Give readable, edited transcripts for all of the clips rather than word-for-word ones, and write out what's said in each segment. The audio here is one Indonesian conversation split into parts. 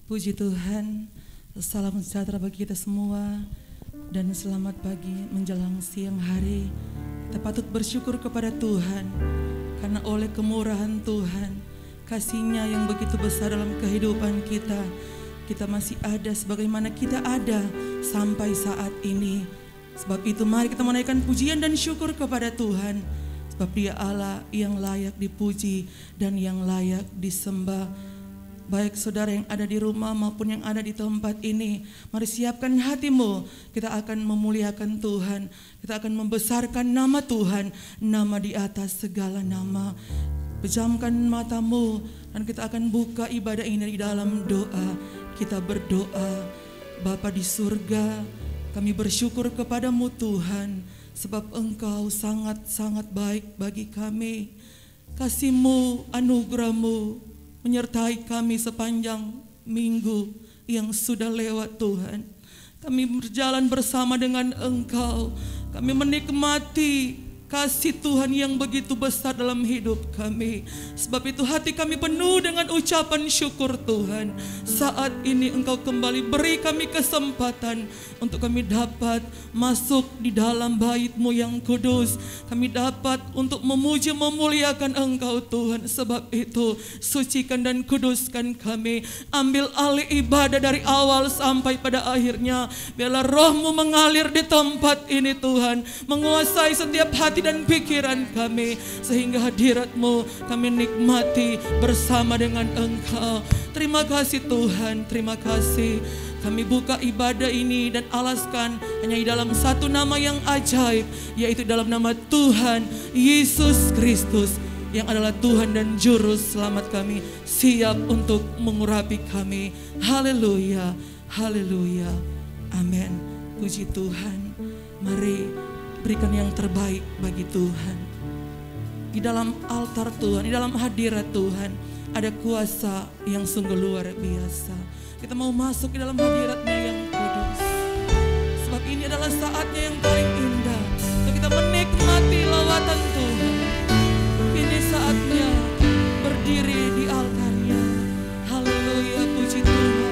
Puji Tuhan, salam sejahtera bagi kita semua dan selamat pagi menjelang siang hari. Kita patut bersyukur kepada Tuhan karena oleh kemurahan Tuhan, kasih-Nya yang begitu besar dalam kehidupan kita, kita masih ada sebagaimana kita ada sampai saat ini. Sebab itu mari kita menaikkan pujian dan syukur kepada Tuhan, sebab Dia Allah yang layak dipuji dan yang layak disembah. Baik saudara yang ada di rumah maupun yang ada di tempat ini, mari siapkan hatimu. Kita akan memuliakan Tuhan, kita akan membesarkan nama Tuhan, nama di atas segala nama. Pejamkan matamu dan kita akan buka ibadah ini di dalam doa. Kita berdoa. Bapa di surga, kami bersyukur kepadamu Tuhan, sebab Engkau sangat-sangat baik bagi kami. Kasih-Mu, anugerah-Mu menyertai kami sepanjang minggu yang sudah lewat Tuhan. Kami berjalan bersama dengan Engkau. Kami menikmati kasih Tuhan yang begitu besar dalam hidup kami. Sebab itu hati kami penuh dengan ucapan syukur Tuhan. Saat ini Engkau kembali beri kami kesempatan untuk kami dapat masuk di dalam bait-Mu yang kudus. Kami dapat untuk memuji memuliakan Engkau Tuhan. Sebab itu sucikan dan kuduskan kami. Ambil alih ibadah dari awal sampai pada akhirnya. Biarlah Roh-Mu mengalir di tempat ini Tuhan, menguasai setiap hati dan pikiran kami, sehingga hadirat-Mu kami nikmati bersama dengan Engkau. Terima kasih Tuhan, terima kasih. Kami buka ibadah ini dan alaskan hanya di dalam satu nama yang ajaib, yaitu dalam nama Tuhan Yesus Kristus, yang adalah Tuhan dan Juru Selamat kami, siap untuk mengurapi kami. Haleluya, haleluya, amin. Puji Tuhan. Mari berikan yang terbaik bagi Tuhan. Di dalam altar Tuhan, di dalam hadirat Tuhan, ada kuasa yang sungguh luar biasa. Kita mau masuk di dalam hadirat-Nya yang kudus. Sebab ini adalah saatnya yang paling indah untuk kita menikmati lawatan Tuhan. Ini saatnya berdiri di altarnya. Haleluya, puji Tuhan.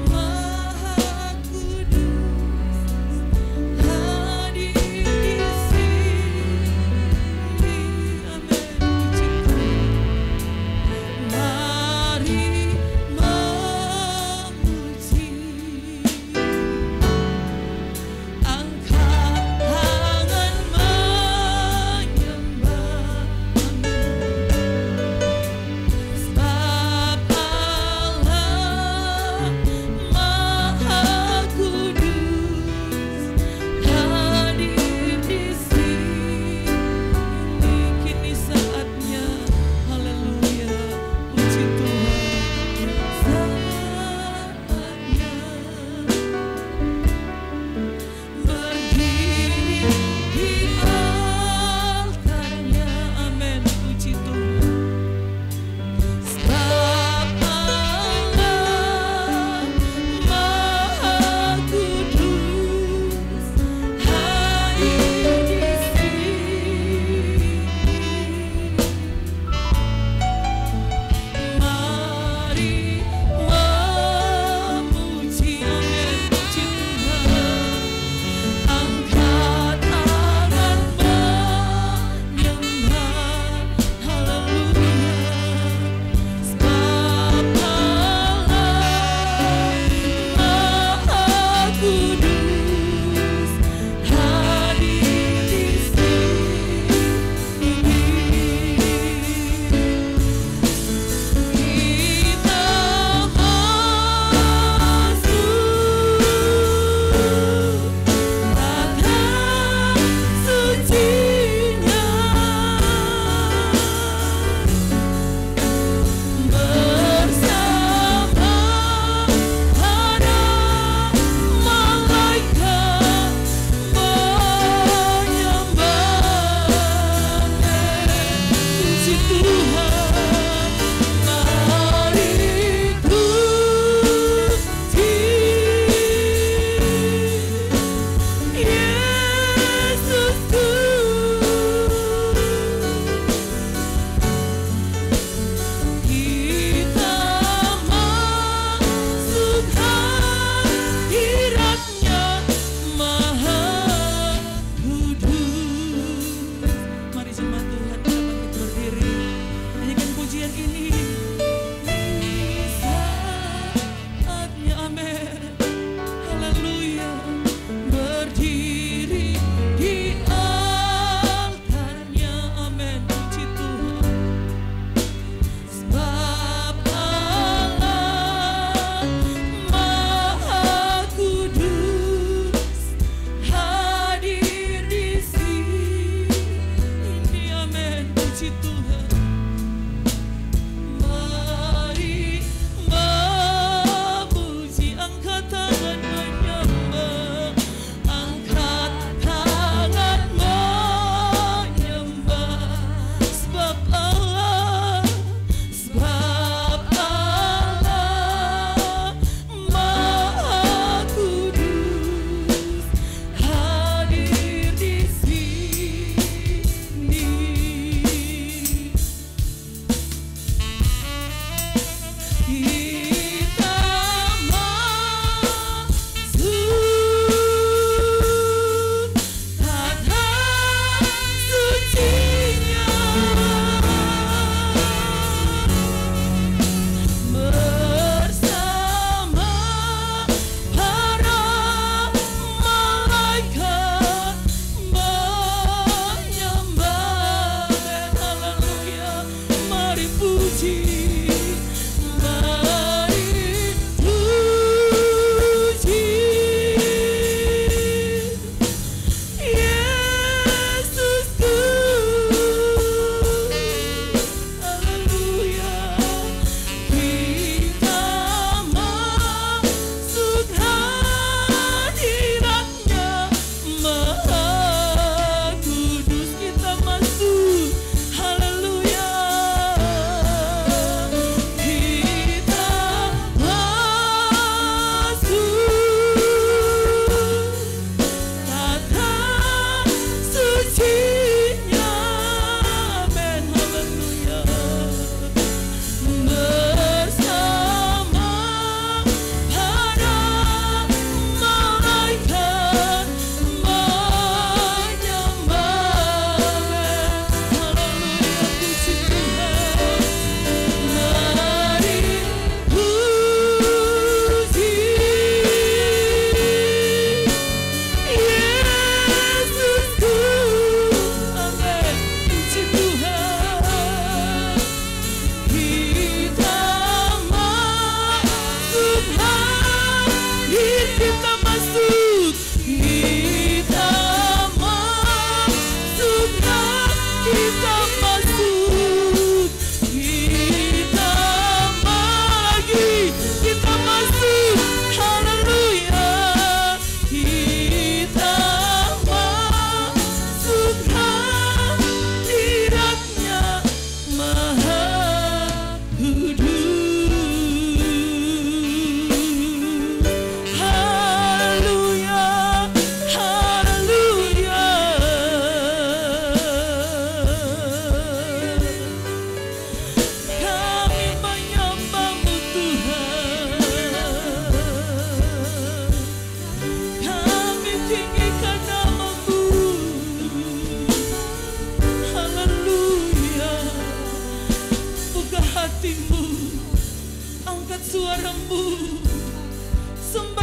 Maha Kudus.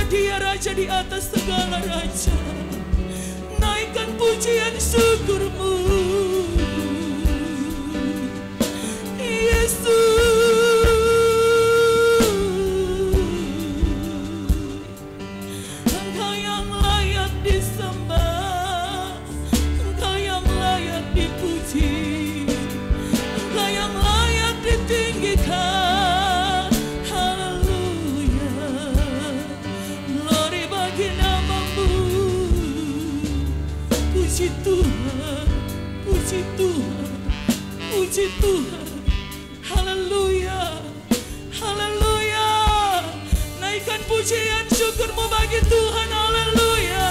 Dia Raja di atas segala raja. Naikkan pujian syukurmu, Yesus. Engkau yang layak disembah, Engkau yang layak dipuji, Engkau yang layak ditinggikan. Puji Tuhan, puji Tuhan, puji Tuhan. Haleluya, haleluya. Naikkan pujian syukurmu bagi Tuhan. Haleluya,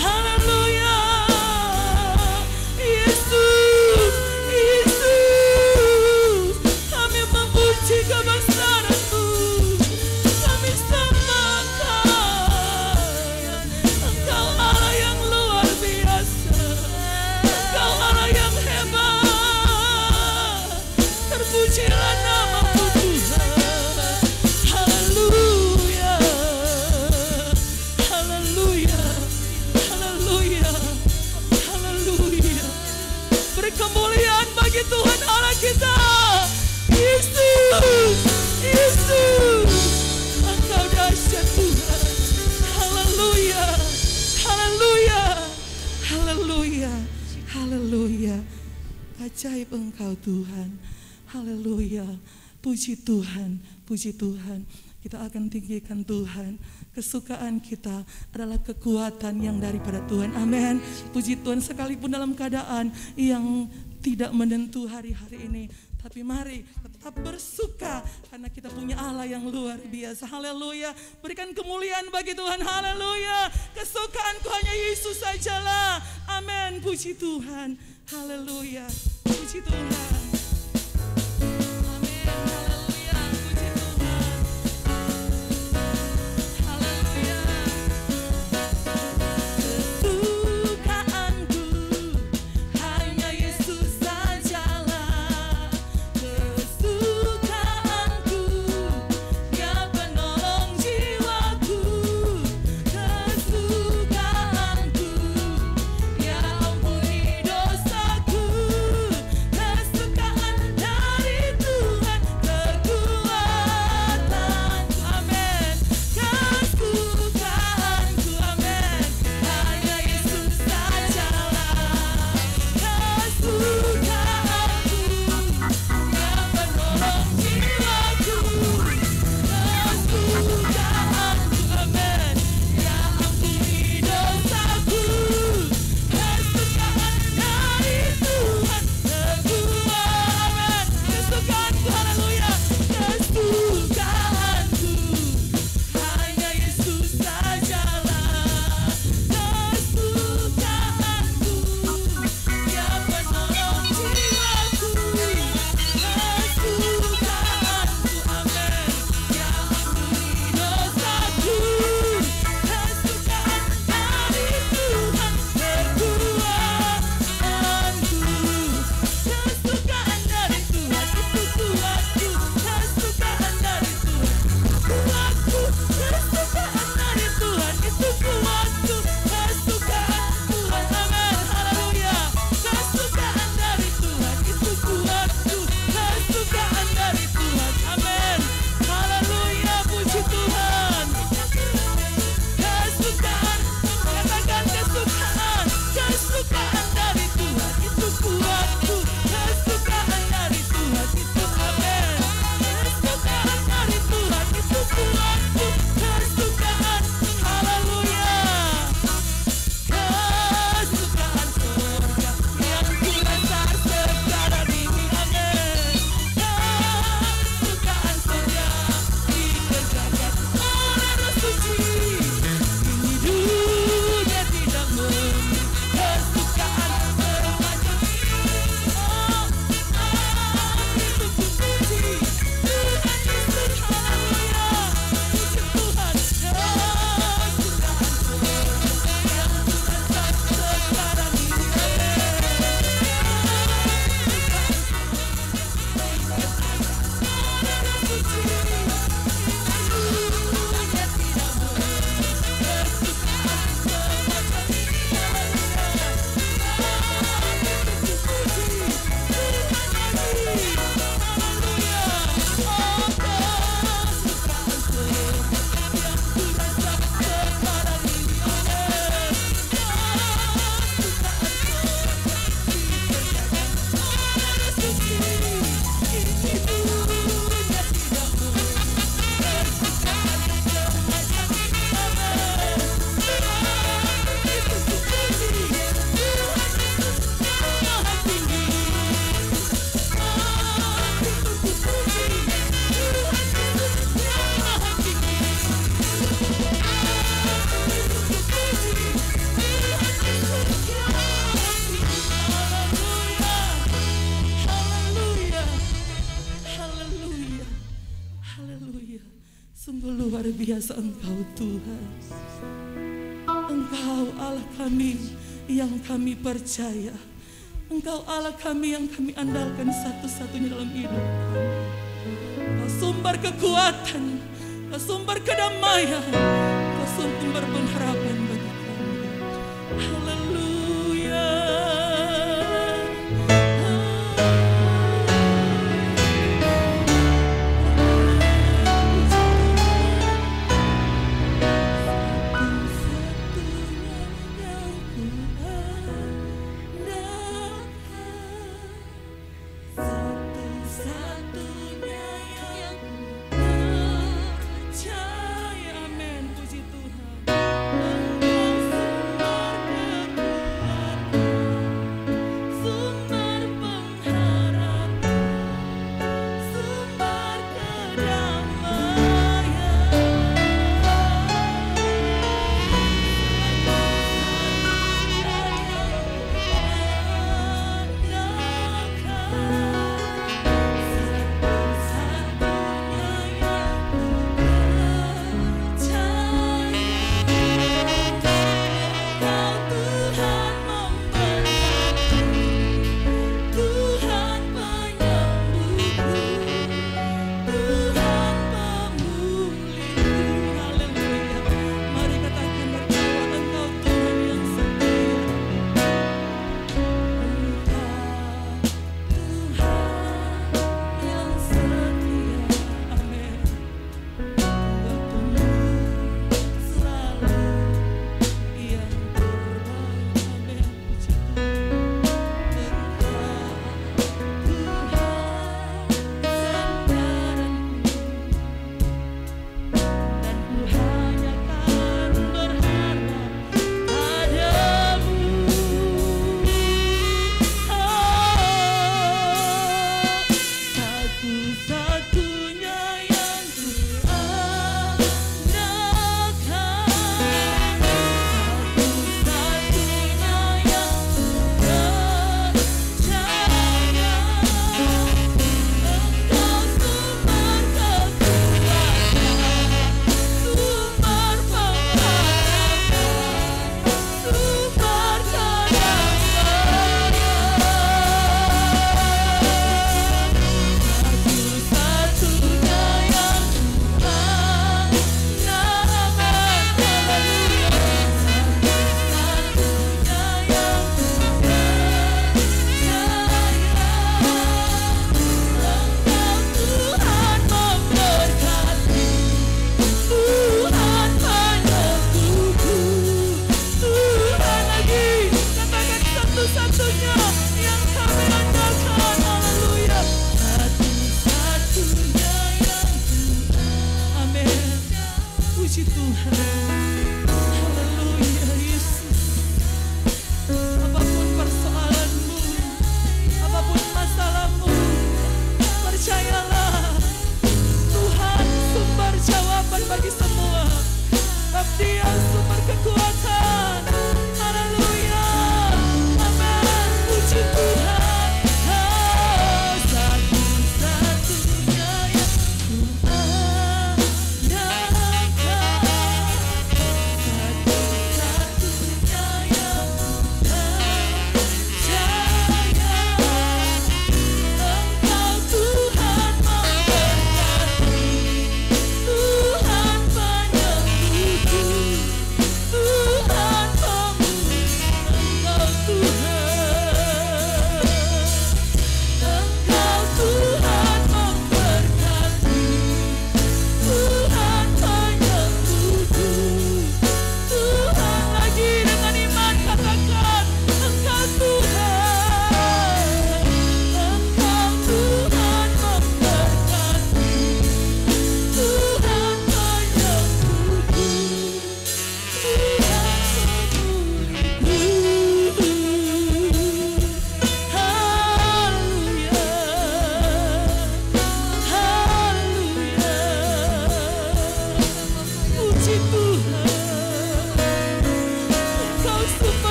haleluya. Yesus, Yesus, kami memuji kebesaran-Mu. Kami sembahkan Engkau Allah yang luar biasa. Engkau Allah yang hebat. Terpujilah nama-Mu Tuhan. Haleluya, haleluya, haleluya, haleluya. Beri kemuliaan bagi Tuhan Allah kita. Yesus, Yesus, Engkau dahsyat Tuhan. Haleluya, haleluya, haleluya, haleluya. Ajaib Engkau Tuhan. Haleluya. Puji Tuhan, puji Tuhan. Kita akan tinggikan Tuhan. Kesukaan kita adalah kekuatan yang daripada Tuhan. Amin. Puji Tuhan, sekalipun dalam keadaan yang tidak menentu hari-hari ini, tapi mari tetap bersuka karena kita punya Allah yang luar biasa. Haleluya. Berikan kemuliaan bagi Tuhan. Haleluya. Kesukaanku hanya Yesus sajalah. Amin. Puji Tuhan. Haleluya. Puji Tuhan. Amin. Haleluya. Puji Tuhan. Haleluya. Kesukaanku hanya Yesus sajalah. Kesukaanku Dia penolong jiwaku. Kesukaanku Dia ampuni dosaku. Kesukaanku Luar biasa Engkau Tuhan. Engkau Allah kami yang kami percaya. Engkau Allah kami yang kami andalkan satu-satunya dalam hidup kami. Kau sumber kekuatan, Kau sumber kedamaian, Kau sumber pengharapan bagi kami. Haleluya. Satu-satunya yang ku percaya. Amin, puji Tuhan.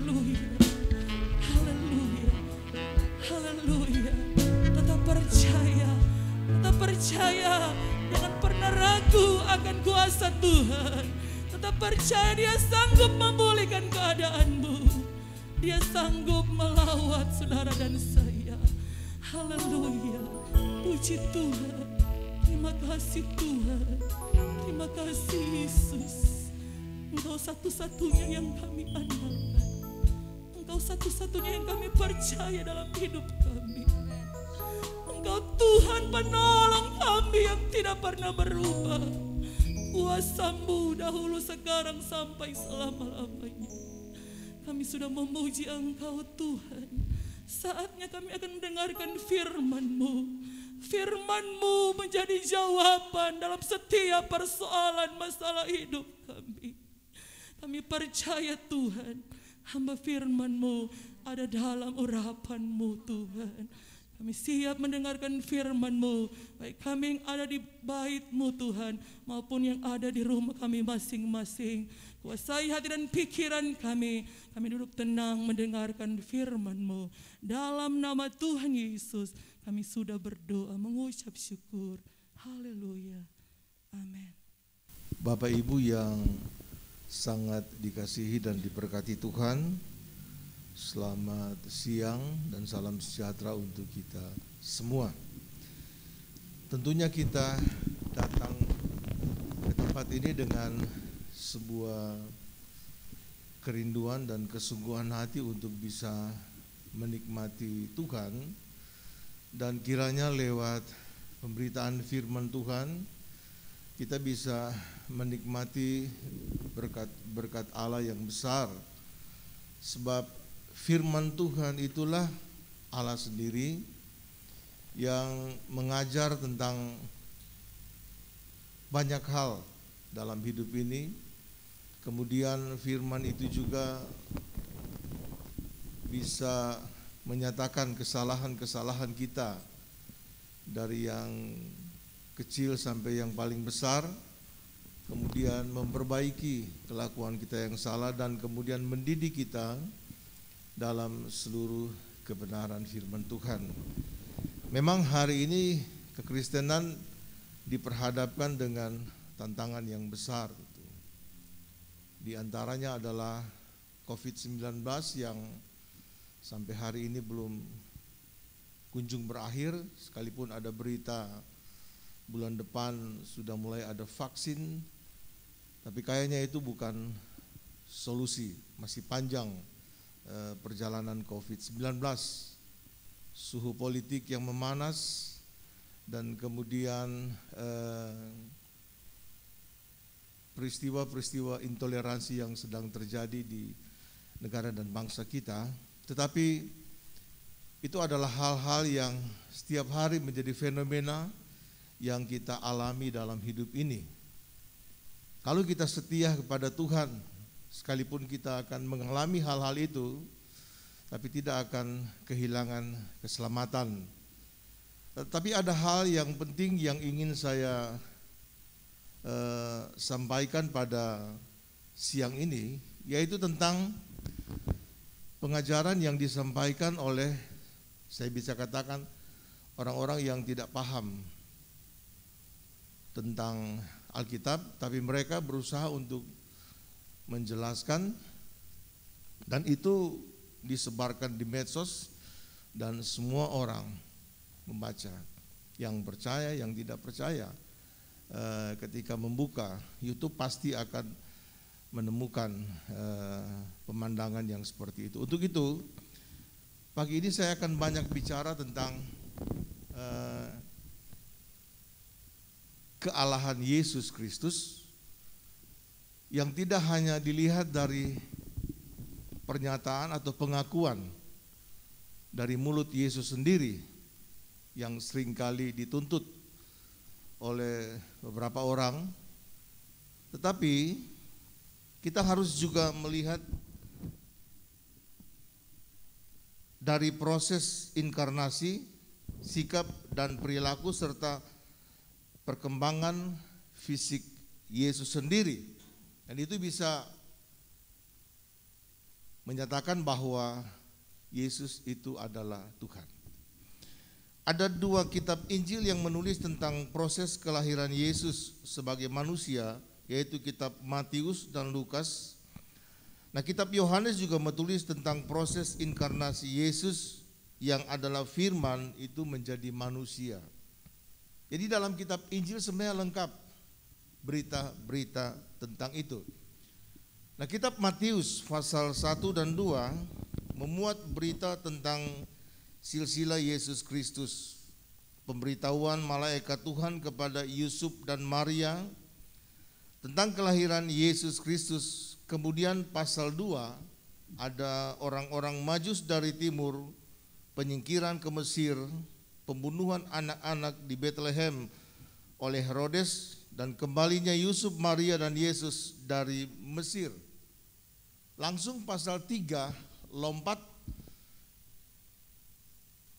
Haleluya, haleluya, haleluya. Tetap percaya, jangan pernah ragu akan kuasa Tuhan. Tetap percaya Dia sanggup memulihkan keadaanmu. Dia sanggup melawat saudara dan saya. Haleluya, puji Tuhan. Terima kasih Tuhan, terima kasih Yesus. Engkau satu-satunya yang kami andalkan. Engkau satu-satunya yang kami percaya dalam hidup kami. Engkau Tuhan penolong kami yang tidak pernah berubah. Kuasa-Mu dahulu, sekarang, sampai selama-lamanya. Kami sudah memuji Engkau Tuhan. Saatnya kami akan mendengarkan firman-Mu. Firman-Mu menjadi jawaban dalam setiap persoalan masalah hidup kami. Kami percaya Tuhan, hamba firman-Mu ada dalam urapan-Mu Tuhan. Kami siap mendengarkan firman-Mu, baik kami yang ada di bait-Mu Tuhan, maupun yang ada di rumah kami masing-masing. Kuasai hati dan pikiran kami duduk tenang mendengarkan firman-Mu. Dalam nama Tuhan Yesus, kami sudah berdoa mengucap syukur. Haleluya, amin. Bapak Ibu yang sangat dikasihi dan diberkati Tuhan, selamat siang dan salam sejahtera untuk kita semua. Tentunya kita datang ke tempat ini dengan sebuah kerinduan dan kesungguhan hati untuk bisa menikmati Tuhan, dan kiranya lewat pemberitaan firman Tuhan kita bisa menikmati berkat Allah yang besar. Sebab firman Tuhan itulah Allah sendiri yang mengajar tentang banyak hal dalam hidup ini. Kemudian firman itu juga bisa menyatakan kesalahan-kesalahan kita, dari yang kecil sampai yang paling besar, kemudian memperbaiki kelakuan kita yang salah, dan kemudian mendidik kita dalam seluruh kebenaran firman Tuhan. Memang hari ini kekristenan diperhadapkan dengan tantangan yang besar. Di antaranya adalah COVID-19 yang sampai hari ini belum kunjung berakhir, sekalipun ada berita bulan depan sudah mulai ada vaksin, tapi kayaknya itu bukan solusi, masih panjang perjalanan COVID-19. Suhu politik yang memanas, dan kemudian peristiwa-peristiwa intoleransi yang sedang terjadi di negara dan bangsa kita. Tetapi itu adalah hal-hal yang setiap hari menjadi fenomena yang kita alami dalam hidup ini. Kalau kita setia kepada Tuhan, sekalipun kita akan mengalami hal-hal itu, tapi tidak akan kehilangan keselamatan. Tapi ada hal yang penting yang ingin saya sampaikan pada siang ini, yaitu tentang pengajaran yang disampaikan oleh, saya bisa katakan, orang-orang yang tidak paham tentang Alkitab, tapi mereka berusaha untuk menjelaskan, dan itu disebarkan di medsos dan semua orang membaca, yang percaya, yang tidak percaya. Ketika membuka YouTube pasti akan menemukan pemandangan yang seperti itu. Untuk itu pagi ini saya akan banyak bicara tentang kealahan Yesus Kristus, yang tidak hanya dilihat dari pernyataan atau pengakuan dari mulut Yesus sendiri yang seringkali dituntut oleh beberapa orang, tetapi kita harus juga melihat dari proses inkarnasi, sikap dan perilaku serta perkembangan fisik Yesus sendiri. Dan itu bisa menyatakan bahwa Yesus itu adalah Tuhan. Ada dua kitab Injil yang menulis tentang proses kelahiran Yesus sebagai manusia, yaitu kitab Matius dan Lukas. Nah, kitab Yohanes juga menulis tentang proses inkarnasi Yesus yang adalah firman itu menjadi manusia. Jadi dalam kitab Injil sebenarnya lengkap berita-berita tentang itu. Nah, kitab Matius pasal 1 dan 2 memuat berita tentang silsilah Yesus Kristus, pemberitahuan malaikat Tuhan kepada Yusuf dan Maria tentang kelahiran Yesus Kristus. Kemudian pasal 2 ada orang-orang Majus dari timur, penyingkiran ke Mesir, pembunuhan anak-anak di Bethlehem oleh Herodes, dan kembalinya Yusuf, Maria dan Yesus dari Mesir. Langsung pasal 3 lompat,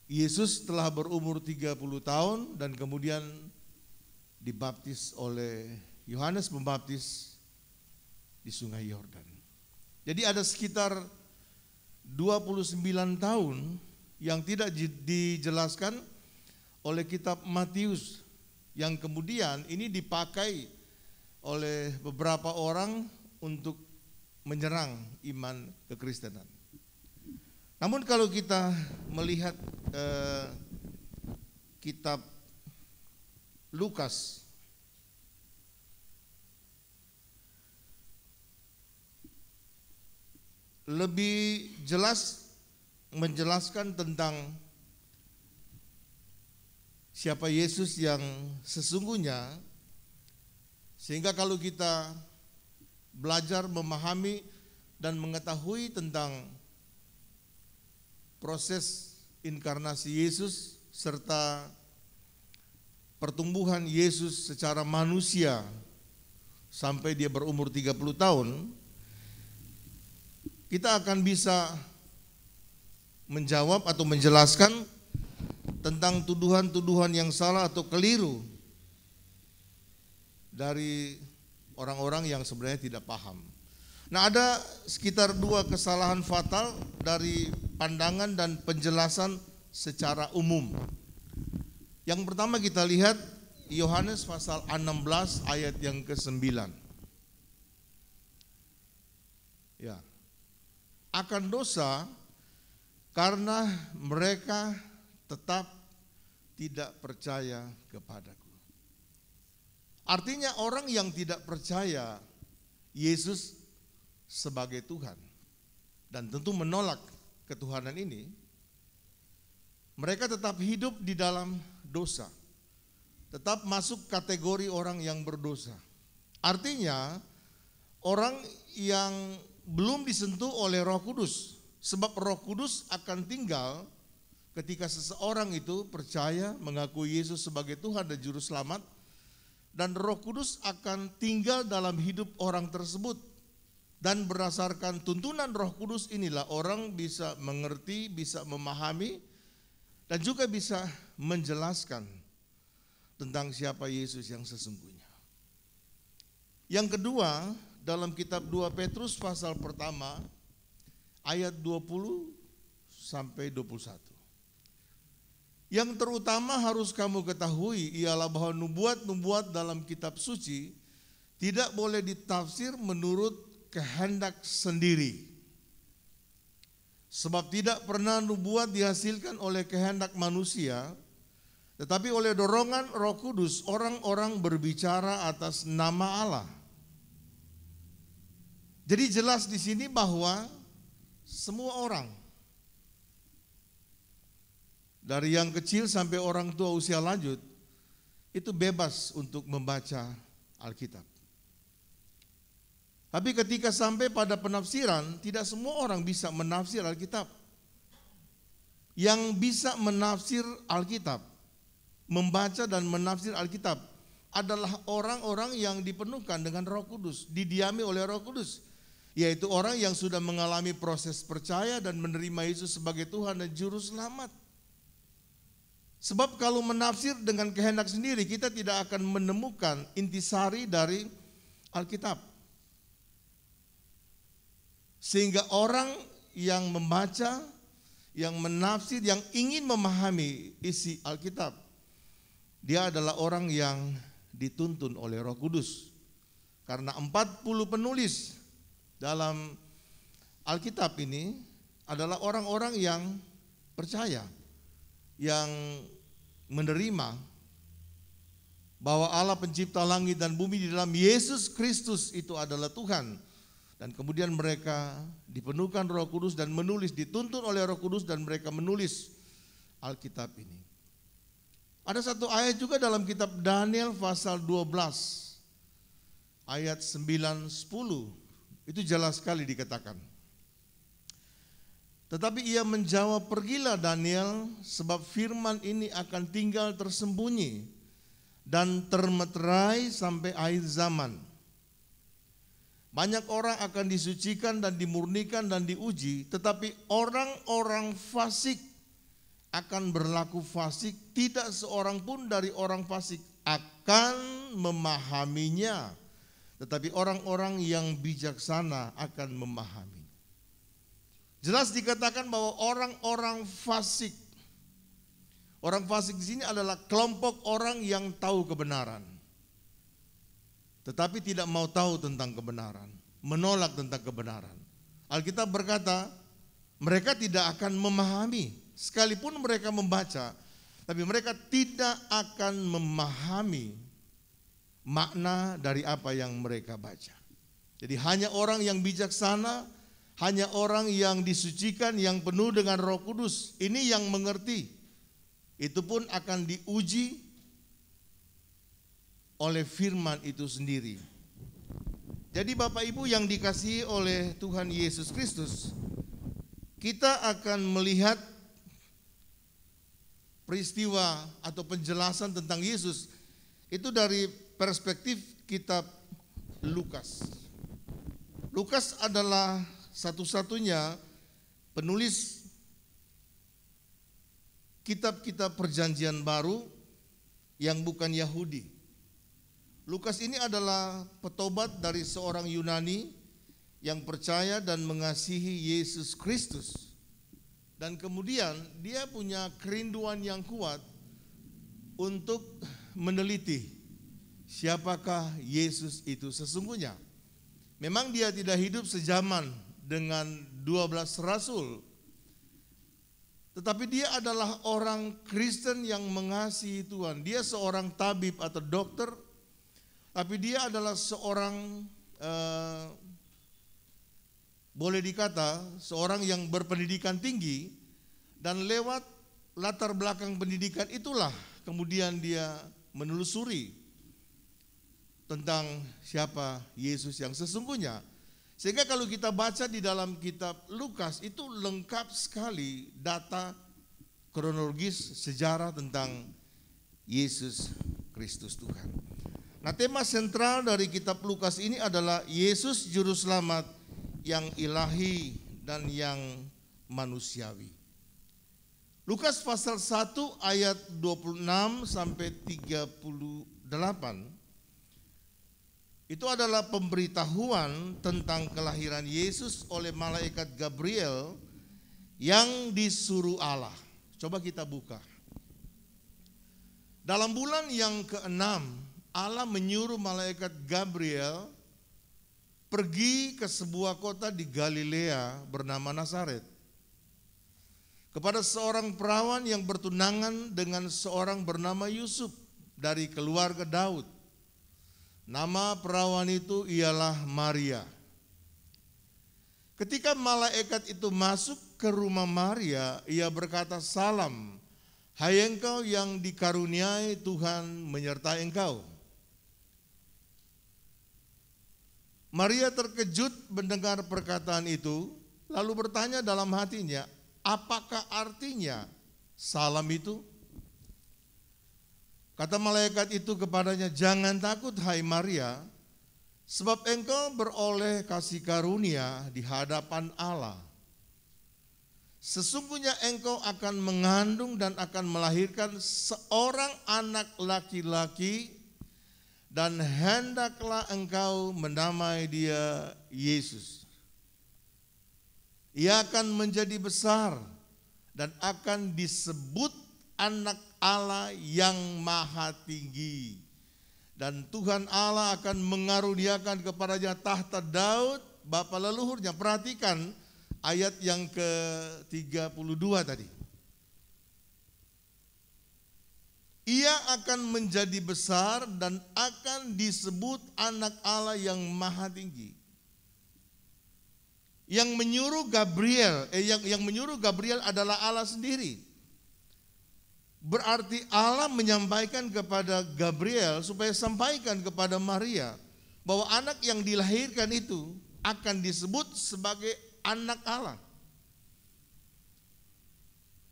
Yesus telah berumur 30 tahun dan kemudian dibaptis oleh Yohanes Pembaptis di Sungai Yordan. Jadi ada sekitar 29 tahun yang tidak dijelaskan oleh kitab Matius, yang kemudian ini dipakai oleh beberapa orang untuk menyerang iman kekristenan. Namun kalau kita melihat kitab Lukas, lebih jelas menjelaskan tentang siapa Yesus yang sesungguhnya, sehingga kalau kita belajar memahami dan mengetahui tentang proses inkarnasi Yesus serta pertumbuhan Yesus secara manusia sampai dia berumur 30 tahun, kita akan bisa menjawab atau menjelaskan tentang tuduhan-tuduhan yang salah atau keliru dari orang-orang yang sebenarnya tidak paham. Nah, ada sekitar 2 kesalahan fatal dari pandangan dan penjelasan secara umum. Yang pertama kita lihat Yohanes pasal 16 ayat yang ke-9. Ya. Akan dosa karena mereka tetap tidak percaya kepadaku. Artinya orang yang tidak percaya Yesus sebagai Tuhan dan tentu menolak ketuhanan ini, mereka tetap hidup di dalam dosa, tetap masuk kategori orang yang berdosa. Artinya orang yang belum disentuh oleh Roh Kudus, sebab Roh Kudus akan tinggal ketika seseorang itu percaya mengakui Yesus sebagai Tuhan dan Juru Selamat, dan Roh Kudus akan tinggal dalam hidup orang tersebut. Dan berdasarkan tuntunan Roh Kudus inilah orang bisa mengerti, bisa memahami, dan juga bisa menjelaskan tentang siapa Yesus yang sesungguhnya. Yang kedua, dalam kitab 2 Petrus pasal pertama ayat 20 sampai 21. Yang terutama harus kamu ketahui ialah bahwa nubuat-nubuat dalam kitab suci tidak boleh ditafsir menurut kehendak sendiri. Sebab tidak pernah nubuat dihasilkan oleh kehendak manusia, tetapi oleh dorongan Roh Kudus orang-orang berbicara atas nama Allah. Jadi jelas di sini bahwa semua orang, dari yang kecil sampai orang tua usia lanjut, itu bebas untuk membaca Alkitab. Tapi ketika sampai pada penafsiran, tidak semua orang bisa menafsir Alkitab. Yang bisa menafsir Alkitab, membaca dan menafsir Alkitab adalah orang-orang yang dipenuhkan dengan Roh Kudus, didiami oleh Roh Kudus, yaitu orang yang sudah mengalami proses percaya dan menerima Yesus sebagai Tuhan dan Juru Selamat. Sebab kalau menafsir dengan kehendak sendiri, kita tidak akan menemukan intisari dari Alkitab. Sehingga orang yang membaca, yang menafsir, yang ingin memahami isi Alkitab, dia adalah orang yang dituntun oleh Roh Kudus. Karena 40 penulis dalam Alkitab ini adalah orang-orang yang percaya, yang menerima bahwa Allah pencipta langit dan bumi di dalam Yesus Kristus itu adalah Tuhan. Dan kemudian mereka dipenuhkan Roh Kudus dan menulis, dituntun oleh Roh Kudus dan mereka menulis Alkitab ini. Ada satu ayat juga dalam kitab Daniel pasal 12 ayat 9-10. Itu jelas sekali dikatakan. Tetapi ia menjawab, pergilah Daniel, sebab firman ini akan tinggal tersembunyi dan termeterai sampai akhir zaman. Banyak orang akan disucikan dan dimurnikan dan diuji, tetapi orang-orang fasik akan berlaku fasik. Tidak seorang pun dari orang fasik akan memahaminya, tetapi orang-orang yang bijaksana akan memahami. Jelas dikatakan bahwa orang-orang fasik, orang fasik di sini adalah kelompok orang yang tahu kebenaran, tetapi tidak mau tahu tentang kebenaran, menolak tentang kebenaran. Alkitab berkata, mereka tidak akan memahami, sekalipun mereka membaca, tapi mereka tidak akan memahami makna dari apa yang mereka baca. Jadi hanya orang yang bijaksana, hanya orang yang disucikan, yang penuh dengan Roh Kudus, ini yang mengerti. Itu pun akan diuji oleh firman itu sendiri. Jadi Bapak Ibu yang dikasihi oleh Tuhan Yesus Kristus, kita akan melihat peristiwa atau penjelasan tentang Yesus itu dari perspektif kitab Lukas. Lukas adalah satu-satunya penulis kitab-kitab perjanjian baru yang bukan Yahudi. Lukas ini adalah petobat dari seorang Yunani yang percaya dan mengasihi Yesus Kristus. Dan kemudian dia punya kerinduan yang kuat untuk meneliti siapakah Yesus itu sesungguhnya. Memang dia tidak hidup sejaman dengan 12 rasul, tetapi dia adalah orang Kristen yang mengasihi Tuhan. Dia seorang tabib atau dokter, tapi dia adalah seorang boleh dikata seorang yang berpendidikan tinggi, dan lewat latar belakang pendidikan itulah kemudian dia menelusuri tentang siapa Yesus yang sesungguhnya. Sehingga kalau kita baca di dalam kitab Lukas itu lengkap sekali data kronologis sejarah tentang Yesus Kristus Tuhan. Nah, tema sentral dari kitab Lukas ini adalah Yesus Juru Selamat yang ilahi dan yang manusiawi. Lukas pasal 1 ayat 26 sampai 38 itu adalah pemberitahuan tentang kelahiran Yesus oleh malaikat Gabriel yang disuruh Allah. Coba kita buka. Dalam bulan yang ke-6, Allah menyuruh malaikat Gabriel pergi ke sebuah kota di Galilea bernama Nazaret, kepada seorang perawan yang bertunangan dengan seorang bernama Yusuf dari keluarga Daud. Nama perawan itu ialah Maria. Ketika malaikat itu masuk ke rumah Maria, ia berkata, "Salam, hai engkau yang dikaruniai Tuhan menyertai engkau." Maria terkejut mendengar perkataan itu, lalu bertanya dalam hatinya, apakah artinya salam itu? Kata malaikat itu kepadanya, "Jangan takut hai Maria, sebab engkau beroleh kasih karunia di hadapan Allah. Sesungguhnya engkau akan mengandung dan akan melahirkan seorang anak laki-laki, dan hendaklah engkau menamai dia Yesus. Ia akan menjadi besar dan akan disebut anak Allah yang maha tinggi. Dan Tuhan Allah akan mengaruniakan kepadanya tahta Daud, bapa leluhurnya. Perhatikan ayat yang ke-32 tadi. Ia akan menjadi besar dan akan disebut anak Allah yang maha tinggi. Yang menyuruh Gabriel adalah Allah sendiri. Berarti Allah menyampaikan kepada Gabriel supaya sampaikan kepada Maria bahwa anak yang dilahirkan itu akan disebut sebagai anak Allah.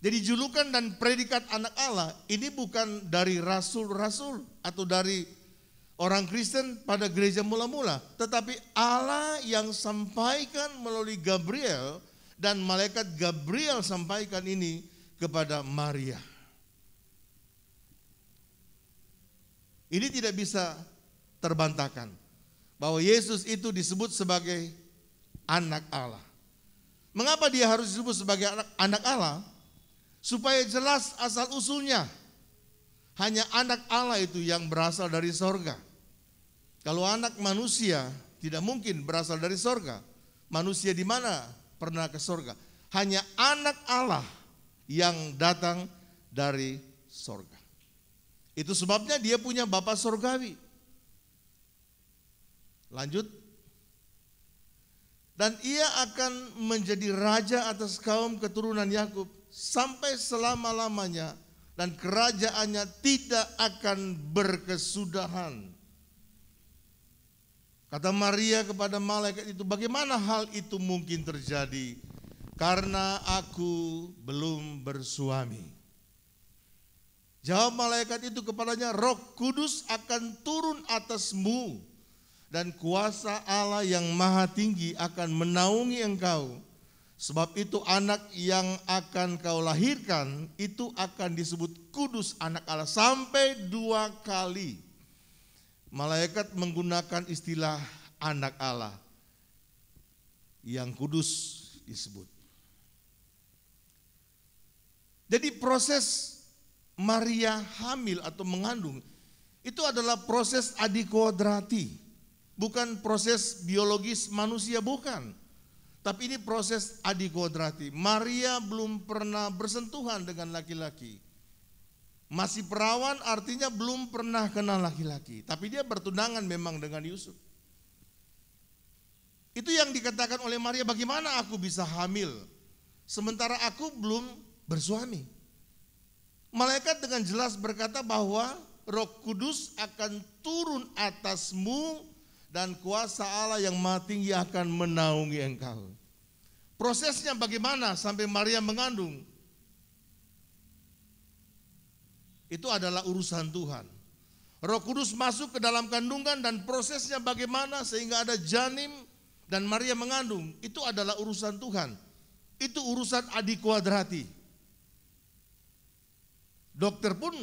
Jadi julukan dan predikat anak Allah ini bukan dari rasul-rasul atau dari orang Kristen pada gereja mula-mula, tetapi Allah yang sampaikan melalui Gabriel, dan malaikat Gabriel sampaikan ini kepada Maria. Ini tidak bisa terbantahkan bahwa Yesus itu disebut sebagai anak Allah. Mengapa dia harus disebut sebagai anak Allah? Supaya jelas asal usulnya. Hanya anak Allah itu yang berasal dari sorga. Kalau anak manusia tidak mungkin berasal dari sorga. Manusia di mana pernah ke sorga? Hanya anak Allah yang datang dari sorga. Itu sebabnya dia punya bapa sorgawi. Lanjut. Dan ia akan menjadi raja atas kaum keturunan Yakub sampai selama-lamanya, dan kerajaannya tidak akan berkesudahan. Kata Maria kepada malaikat itu, bagaimana hal itu mungkin terjadi? Karena aku belum bersuami. Jawab malaikat itu kepadanya, Roh Kudus akan turun atasmu, dan kuasa Allah yang maha tinggi akan menaungi engkau. Sebab itu anak yang akan kau lahirkan itu akan disebut kudus, anak Allah. Sampai 2 kali malaikat menggunakan istilah anak Allah yang kudus disebut. Jadi proses Maria hamil atau mengandung itu adalah proses adikodrati, bukan proses biologis manusia, bukan. Tapi ini proses adikodrati. Maria belum pernah bersentuhan dengan laki-laki. Masih perawan, artinya belum pernah kenal laki-laki. Tapi dia bertunangan memang dengan Yusuf. Itu yang dikatakan oleh Maria, bagaimana aku bisa hamil sementara aku belum bersuami. Malaikat dengan jelas berkata bahwa Roh Kudus akan turun atasmu, dan kuasa Allah yang maha tinggi akan menaungi engkau. Prosesnya bagaimana sampai Maria mengandung? Itu adalah urusan Tuhan. Roh Kudus masuk ke dalam kandungan, dan prosesnya bagaimana sehingga ada janin dan Maria mengandung. Itu adalah urusan Tuhan. Itu urusan adikodrati. Dokter pun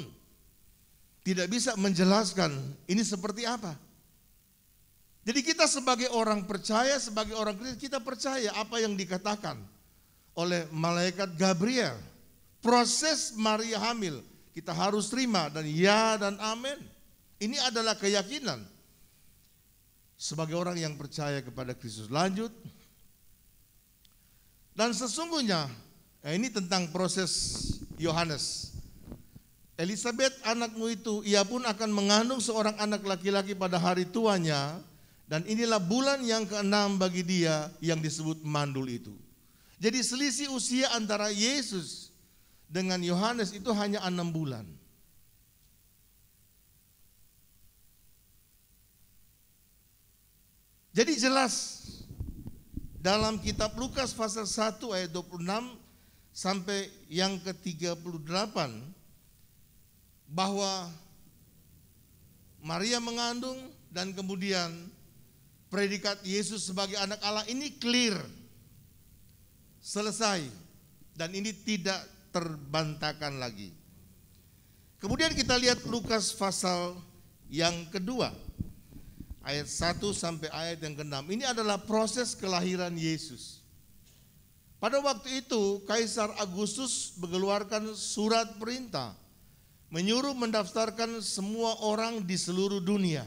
tidak bisa menjelaskan ini seperti apa. Jadi kita sebagai orang percaya, sebagai orang Kristen, kita percaya apa yang dikatakan oleh malaikat Gabriel. Proses Maria hamil, kita harus terima dan ya dan amin. Ini adalah keyakinan sebagai orang yang percaya kepada Kristus. Lanjut. Dan sesungguhnya, ini tentang proses Yohanes. Elisabeth anakmu itu, ia pun akan mengandung seorang anak laki-laki pada hari tuanya. Dan inilah bulan yang ke-6 bagi dia yang disebut mandul itu. Jadi selisih usia antara Yesus dengan Yohanes itu hanya 6 bulan. Jadi jelas dalam kitab Lukas pasal 1 ayat 26 sampai yang ke-38 bahwa Maria mengandung dan kemudian predikat Yesus sebagai anak Allah ini clear, selesai, dan ini tidak terbantahkan lagi. Kemudian kita lihat Lukas pasal yang kedua, ayat 1 sampai ayat yang ke-6. Ini adalah proses kelahiran Yesus. Pada waktu itu Kaisar Agustus mengeluarkan surat perintah menyuruh mendaftarkan semua orang di seluruh dunia.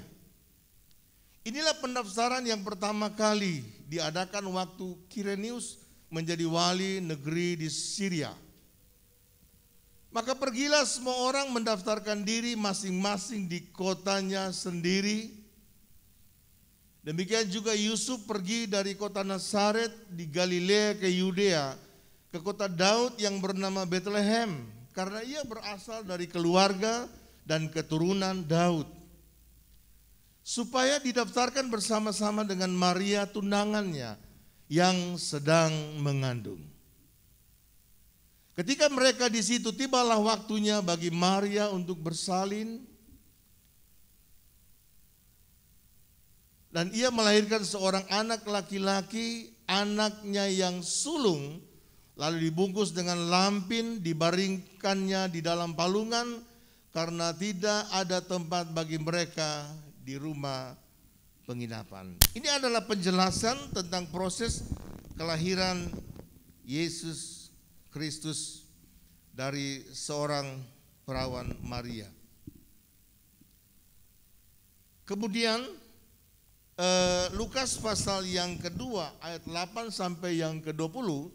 Inilah pendaftaran yang pertama kali diadakan waktu Kirenius menjadi wali negeri di Syria. Maka pergilah semua orang mendaftarkan diri masing-masing di kotanya sendiri. Demikian juga Yusuf pergi dari kota Nazaret di Galilea ke Yudea, ke kota Daud yang bernama Bethlehem, karena ia berasal dari keluarga dan keturunan Daud, supaya didaftarkan bersama-sama dengan Maria tunangannya yang sedang mengandung. Ketika mereka di situ, tibalah waktunya bagi Maria untuk bersalin, dan ia melahirkan seorang anak laki-laki, anaknya yang sulung, lalu dibungkus dengan lampin, dibaringkannya di dalam palungan, karena tidak ada tempat bagi mereka di rumah penginapan. Ini adalah penjelasan tentang proses kelahiran Yesus Kristus dari seorang perawan Maria. Kemudian Lukas pasal yang kedua ayat 8 sampai yang ke-20,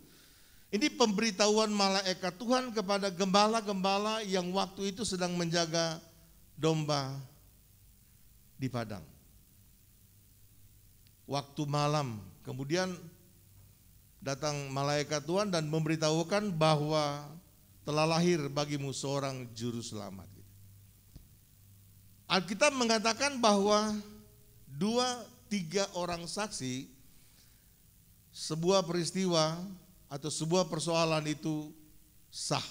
ini pemberitahuan malaikat Tuhan kepada gembala-gembala yang waktu itu sedang menjaga domba di padang. Waktu malam, kemudian datang malaikat Tuhan dan memberitahukan bahwa telah lahir bagimu seorang juru selamat. Alkitab mengatakan bahwa 2-3 orang saksi sebuah peristiwa atau sebuah persoalan itu sah.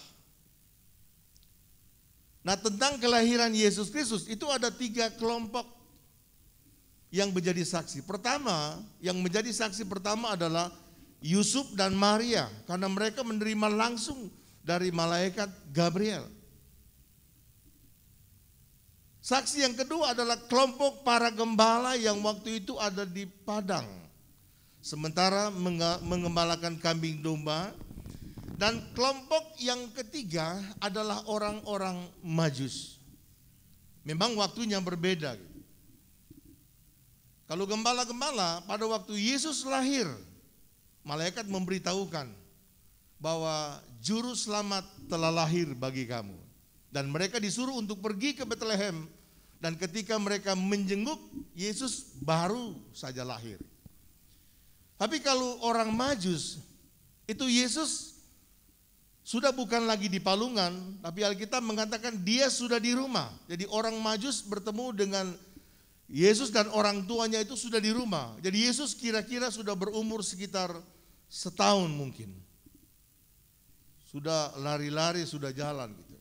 Nah, tentang kelahiran Yesus Kristus itu ada 3 kelompok yang menjadi saksi. Pertama, yang menjadi saksi pertama adalah Yusuf dan Maria, karena mereka menerima langsung dari malaikat Gabriel. Saksi yang kedua adalah kelompok para gembala yang waktu itu ada di padang, sementara mengembalakan kambing domba. Dan kelompok yang ketiga adalah orang-orang Majus. Memang waktunya berbeda. Kalau gembala-gembala pada waktu Yesus lahir, malaikat memberitahukan bahwa juru selamat telah lahir bagi kamu. Dan mereka disuruh untuk pergi ke Bethlehem, dan ketika mereka menjenguk Yesus baru saja lahir. Tapi kalau orang Majus, itu Yesus sudah bukan lagi di palungan, tapi Alkitab mengatakan dia sudah di rumah. Jadi orang Majus bertemu dengan Yesus dan orang tuanya itu sudah di rumah. Jadi Yesus kira-kira sudah berumur sekitar setahun mungkin. Sudah lari-lari, sudah jalan gitu.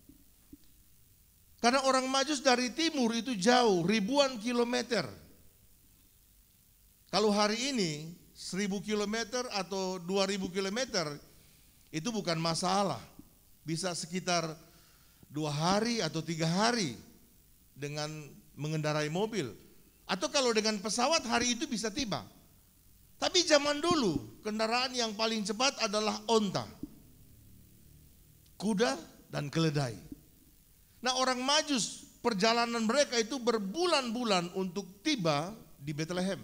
Karena orang Majus dari timur itu jauh, ribuan kilometer. Kalau hari ini 1000 kilometer atau 2000 kilometer itu bukan masalah. Bisa sekitar 2 hari atau 3 hari dengan mengendarai mobil. Atau kalau dengan pesawat hari itu bisa tiba. Tapi zaman dulu kendaraan yang paling cepat adalah onta, kuda dan keledai. Nah, orang Majus perjalanan mereka itu berbulan-bulan untuk tiba di Bethlehem.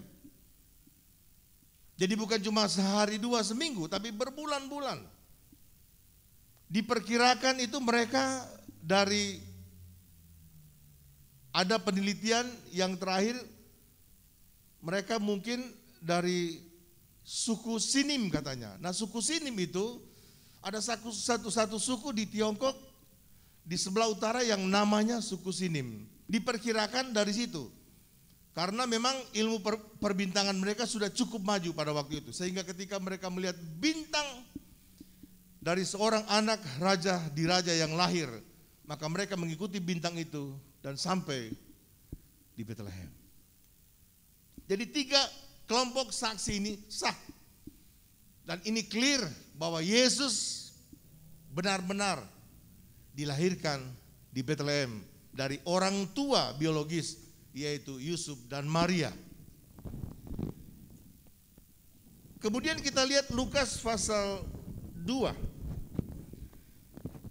Jadi bukan cuma sehari 2 seminggu, tapi berbulan-bulan. Diperkirakan itu mereka dari, ada penelitian yang terakhir, mereka mungkin dari suku Sinim katanya. Nah, suku Sinim itu ada satu suku di Tiongkok di sebelah utara yang namanya suku Sinim. Diperkirakan dari situ. Karena memang ilmu perbintangan mereka sudah cukup maju pada waktu itu. Sehingga ketika mereka melihat bintang dari seorang anak raja yang lahir, maka mereka mengikuti bintang itu dan sampai di Bethlehem. Jadi 3 kelompok saksi ini sah. Dan ini clear bahwa Yesus benar-benar dilahirkan di Bethlehem dari orang tua biologis, yaitu Yusuf dan Maria. Kemudian kita lihat Lukas pasal 2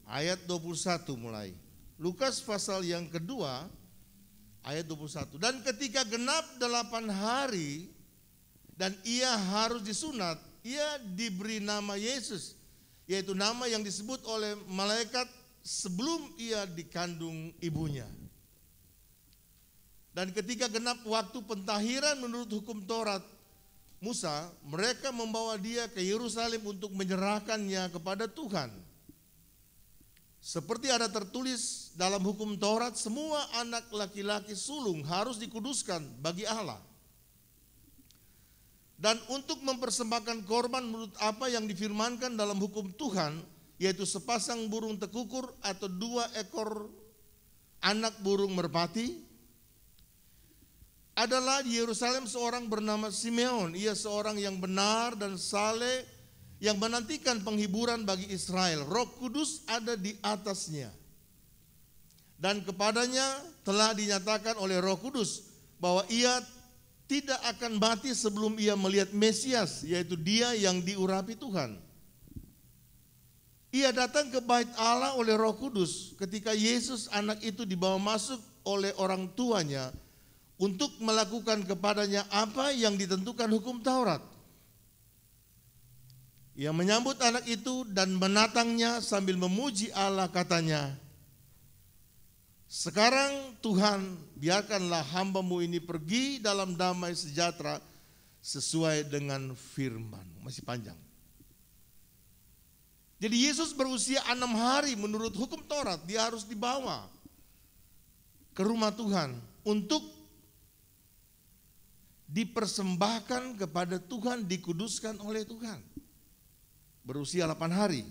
ayat 21 mulai. Lukas pasal yang kedua ayat 21. Dan ketika genap 8 hari dan ia harus disunat, ia diberi nama Yesus, yaitu nama yang disebut oleh malaikat sebelum ia dikandung ibunya. Dan ketika genap waktu pentahiran menurut hukum Taurat Musa, mereka membawa dia ke Yerusalem untuk menyerahkannya kepada Tuhan. Seperti ada tertulis dalam hukum Taurat, semua anak laki-laki sulung harus dikuduskan bagi Allah. Dan untuk mempersembahkan korban menurut apa yang difirmankan dalam hukum Tuhan, yaitu sepasang burung tekukur atau 2 ekor anak burung merpati, adalah di Yerusalem seorang bernama Simeon. Ia seorang yang benar dan saleh, yang menantikan penghiburan bagi Israel. Roh Kudus ada di atasnya. Dan kepadanya telah dinyatakan oleh Roh Kudus bahwa ia tidak akan mati sebelum ia melihat Mesias, yaitu dia yang diurapi Tuhan. Ia datang ke bait Allah oleh Roh Kudus ketika Yesus anak itu dibawa masuk oleh orang tuanya untuk melakukan kepadanya apa yang ditentukan hukum Taurat. Ia menyambut anak itu dan menatangnya sambil memuji Allah, katanya, "Sekarang Tuhan, biarkanlah hamba-Mu ini pergi dalam damai sejahtera sesuai dengan firman." Masih panjang. Jadi Yesus berusia 6 hari menurut hukum Taurat, dia harus dibawa ke rumah Tuhan untuk dipersembahkan kepada Tuhan, dikuduskan oleh Tuhan. Berusia 8 hari.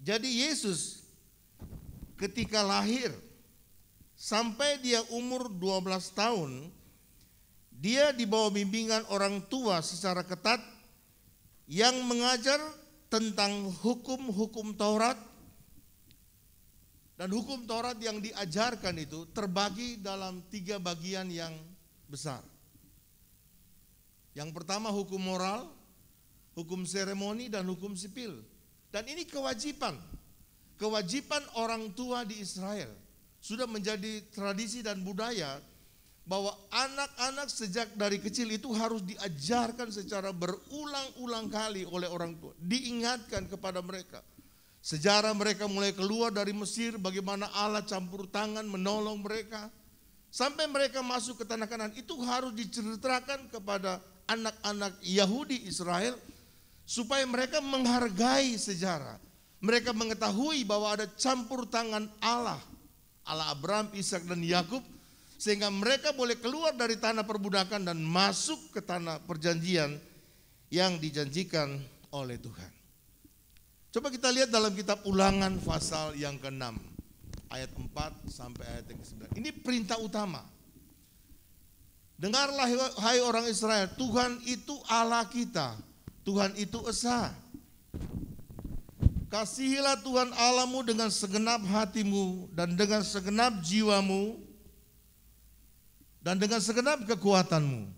Jadi Yesus ketika lahir sampai dia umur 12 tahun, dia dibawa bimbingan orang tua secara ketat yang mengajar tentang hukum-hukum Taurat. Dan hukum Taurat yang diajarkan itu terbagi dalam 3 bagian yang besar. Yang pertama hukum moral, hukum seremoni, dan hukum sipil. Dan ini kewajiban orang tua di Israel. Sudah menjadi tradisi dan budaya bahwa anak-anak sejak dari kecil itu harus diajarkan secara berulang-ulang kali oleh orang tua. Diingatkan kepada mereka. Sejarah mereka mulai keluar dari Mesir, bagaimana Allah campur tangan menolong mereka. Sampai mereka masuk ke tanah Kanaan, itu harus diceritakan kepada anak-anak Yahudi Israel supaya mereka menghargai sejarah. Mereka mengetahui bahwa ada campur tangan Allah, Allah Abraham, Ishak, dan Yakub, sehingga mereka boleh keluar dari tanah perbudakan dan masuk ke tanah perjanjian yang dijanjikan oleh Tuhan. Coba kita lihat dalam kitab Ulangan pasal yang ke-6 ayat 4 sampai ayat yang ke-9. Ini perintah utama. Dengarlah hai orang Israel, Tuhan itu Allah kita, Tuhan itu esa. Kasihilah Tuhan Allahmu dengan segenap hatimu dan dengan segenap jiwamu dan dengan segenap kekuatanmu.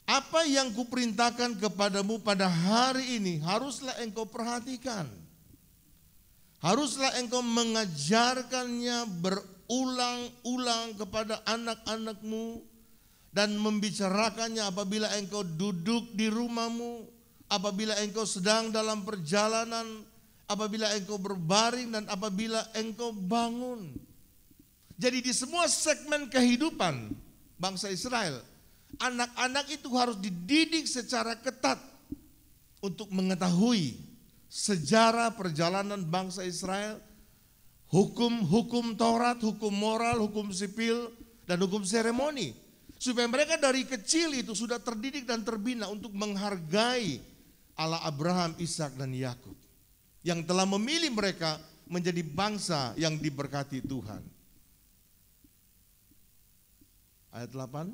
Apa yang kuperintahkan kepadamu pada hari ini haruslah engkau perhatikan. Haruslah engkau mengajarkannya berulang-ulang kepada anak-anakmu dan membicarakannya apabila engkau duduk di rumahmu, apabila engkau sedang dalam perjalanan, apabila engkau berbaring, dan apabila engkau bangun. Jadi di semua segmen kehidupan bangsa Israel, anak-anak itu harus dididik secara ketat untuk mengetahui sejarah perjalanan bangsa Israel, hukum-hukum Taurat, hukum moral, hukum sipil, dan hukum seremoni. Supaya mereka dari kecil itu sudah terdidik dan terbina untuk menghargai Allah Abraham, Ishak, dan Yakub yang telah memilih mereka menjadi bangsa yang diberkati Tuhan. Ayat 8.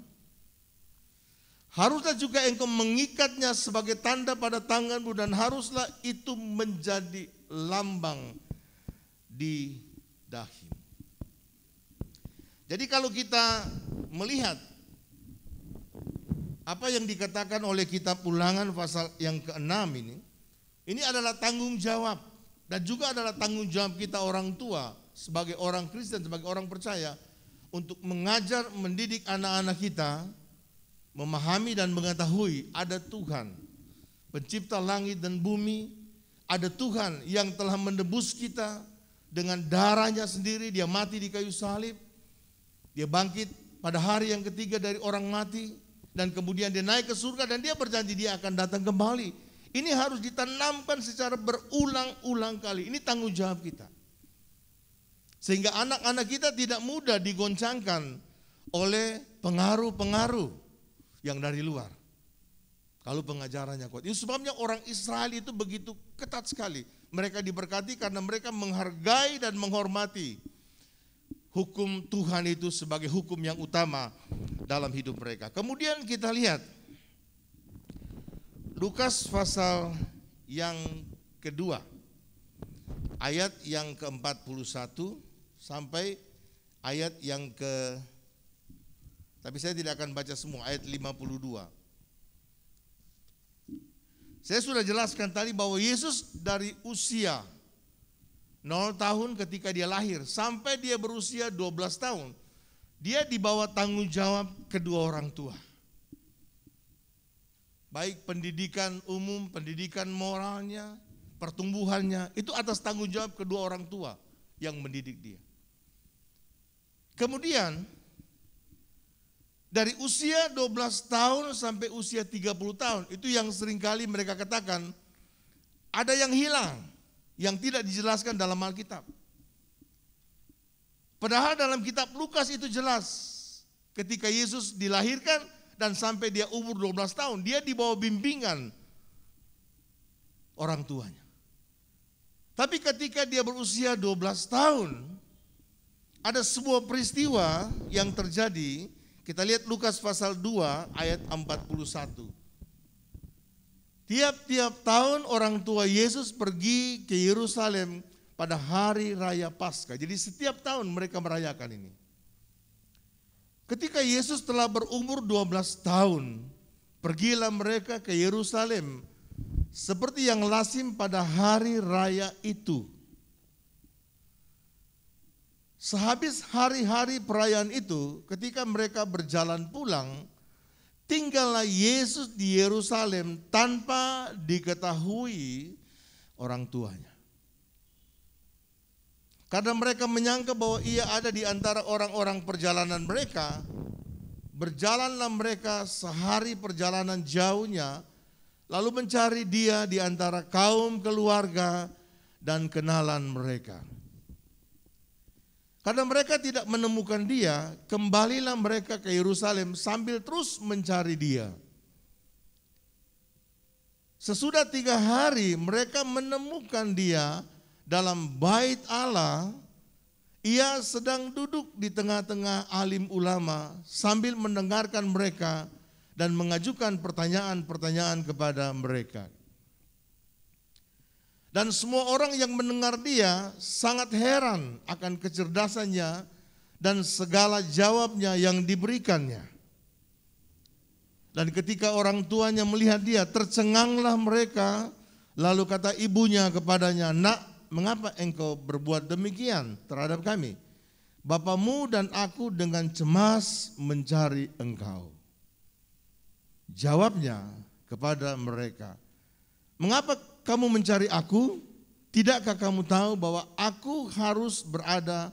Haruslah juga engkau mengikatnya sebagai tanda pada tanganmu dan haruslah itu menjadi lambang di dahimu. Jadi kalau kita melihat apa yang dikatakan oleh kitab Ulangan pasal yang ke-6 ini adalah tanggung jawab dan juga adalah tanggung jawab kita orang tua sebagai orang Kristen, sebagai orang percaya untuk mengajar, mendidik anak-anak kita memahami dan mengetahui ada Tuhan, pencipta langit dan bumi, ada Tuhan yang telah menebus kita dengan darahnya sendiri, dia mati di kayu salib, dia bangkit pada hari yang ketiga dari orang mati, dan kemudian dia naik ke surga dan dia berjanji dia akan datang kembali. Ini harus ditanamkan secara berulang-ulang kali. Ini tanggung jawab kita. Sehingga anak-anak kita tidak mudah digoncangkan oleh pengaruh-pengaruh yang dari luar. Kalau pengajarannya kuat. Itu sebabnya orang Israel itu begitu ketat sekali. Mereka diberkati karena mereka menghargai dan menghormati hukum Tuhan itu sebagai hukum yang utama dalam hidup mereka. Kemudian kita lihat Lukas pasal yang kedua, ayat yang ke-41 sampai ayat yang tapi saya tidak akan baca semua, ayat 52. Saya sudah jelaskan tadi bahwa Yesus dari usia 0 tahun ketika dia lahir sampai dia berusia 12 tahun, dia dibawa tanggung jawab kedua orang tua. Baik pendidikan umum, pendidikan moralnya, pertumbuhannya, itu atas tanggung jawab kedua orang tua yang mendidik dia. Kemudian dari usia 12 tahun sampai usia 30 tahun, itu yang seringkali mereka katakan ada yang hilang, yang tidak dijelaskan dalam Alkitab. Padahal dalam kitab Lukas itu jelas, ketika Yesus dilahirkan dan sampai dia umur 12 tahun, dia di bawah bimbingan orang tuanya. Tapi ketika dia berusia 12 tahun, ada sebuah peristiwa yang terjadi. Kita lihat Lukas pasal 2 ayat 41. Tiap-tiap tahun orang tua Yesus pergi ke Yerusalem pada hari raya Paskah. Jadi setiap tahun mereka merayakan ini. Ketika Yesus telah berumur 12 tahun, pergilah mereka ke Yerusalem seperti yang lazim pada hari raya itu. Sehabis hari-hari perayaan itu, ketika mereka berjalan pulang, tinggallah Yesus di Yerusalem tanpa diketahui orang tuanya. Karena mereka menyangka bahwa ia ada di antara orang-orang perjalanan mereka, berjalanlah mereka sehari perjalanan jauhnya, lalu mencari dia di antara kaum keluarga dan kenalan mereka. Karena mereka tidak menemukan dia, kembalilah mereka ke Yerusalem sambil terus mencari dia. Sesudah 3 hari mereka menemukan dia dalam bait Allah. Ia sedang duduk di tengah-tengah alim ulama sambil mendengarkan mereka dan mengajukan pertanyaan-pertanyaan kepada mereka. Dan semua orang yang mendengar dia sangat heran akan kecerdasannya dan segala jawabnya yang diberikannya. Dan ketika orang tuanya melihat dia, tercenganglah mereka, lalu kata ibunya kepadanya, "Nak, mengapa engkau berbuat demikian terhadap kami? Bapamu dan aku dengan cemas mencari engkau." Jawabnya kepada mereka, "Mengapa kamu mencari aku? Tidakkah kamu tahu bahwa aku harus berada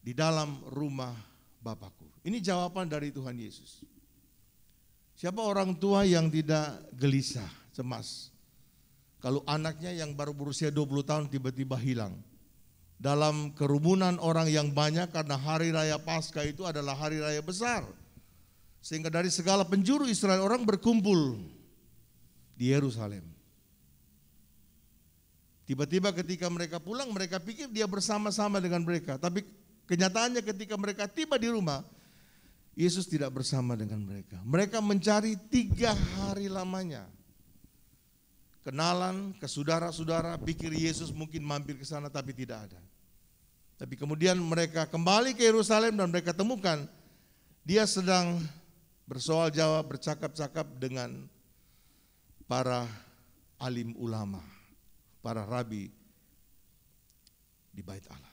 di dalam rumah Bapakku?" Ini jawaban dari Tuhan Yesus. Siapa orang tua yang tidak gelisah, cemas, kalau anaknya yang baru berusia 20 tahun tiba-tiba hilang? Dalam kerumunan orang yang banyak, karena hari raya Paskah itu adalah hari raya besar. Sehingga dari segala penjuru Israel orang berkumpul di Yerusalem. Tiba-tiba ketika mereka pulang, mereka pikir dia bersama-sama dengan mereka. Tapi kenyataannya ketika mereka tiba di rumah, Yesus tidak bersama dengan mereka. Mereka mencari 3 hari lamanya. Kenalan ke saudara-saudara, pikir Yesus mungkin mampir ke sana, tapi tidak ada. Tapi kemudian mereka kembali ke Yerusalem dan mereka temukan dia sedang bersoal jawab, bercakap-cakap dengan para alim ulama, para rabi di Bait Allah.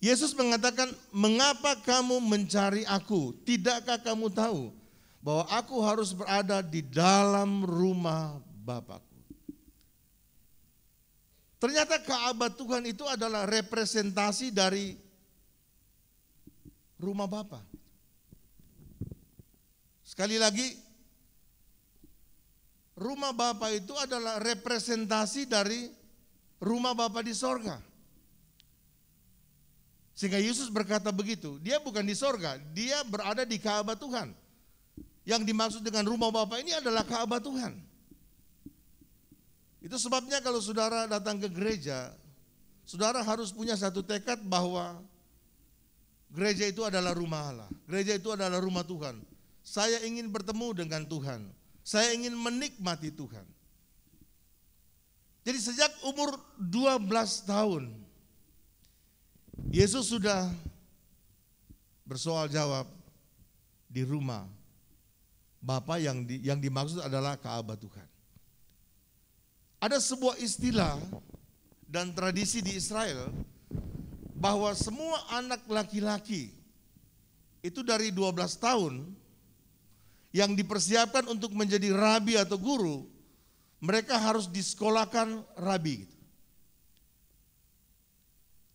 Yesus mengatakan, "Mengapa kamu mencari aku? Tidakkah kamu tahu bahwa aku harus berada di dalam rumah Bapa-Ku?" Ternyata Ka'bah Tuhan itu adalah representasi dari rumah Bapa. Sekali lagi, rumah Bapa itu adalah representasi dari rumah Bapa di sorga. Sehingga Yesus berkata begitu, dia bukan di sorga, dia berada di Ka'bah Tuhan. Yang dimaksud dengan rumah Bapa ini adalah Ka'bah Tuhan. Itu sebabnya kalau saudara datang ke gereja, saudara harus punya satu tekad bahwa gereja itu adalah rumah Allah. Gereja itu adalah rumah Tuhan. Saya ingin bertemu dengan Tuhan. Saya ingin menikmati Tuhan. Jadi sejak umur 12 tahun, Yesus sudah bersoal jawab di rumah Bapa yang dimaksud adalah Ka'bah Tuhan. Ada sebuah istilah dan tradisi di Israel bahwa semua anak laki-laki itu dari 12 tahun yang dipersiapkan untuk menjadi rabi atau guru, mereka harus disekolahkan rabi.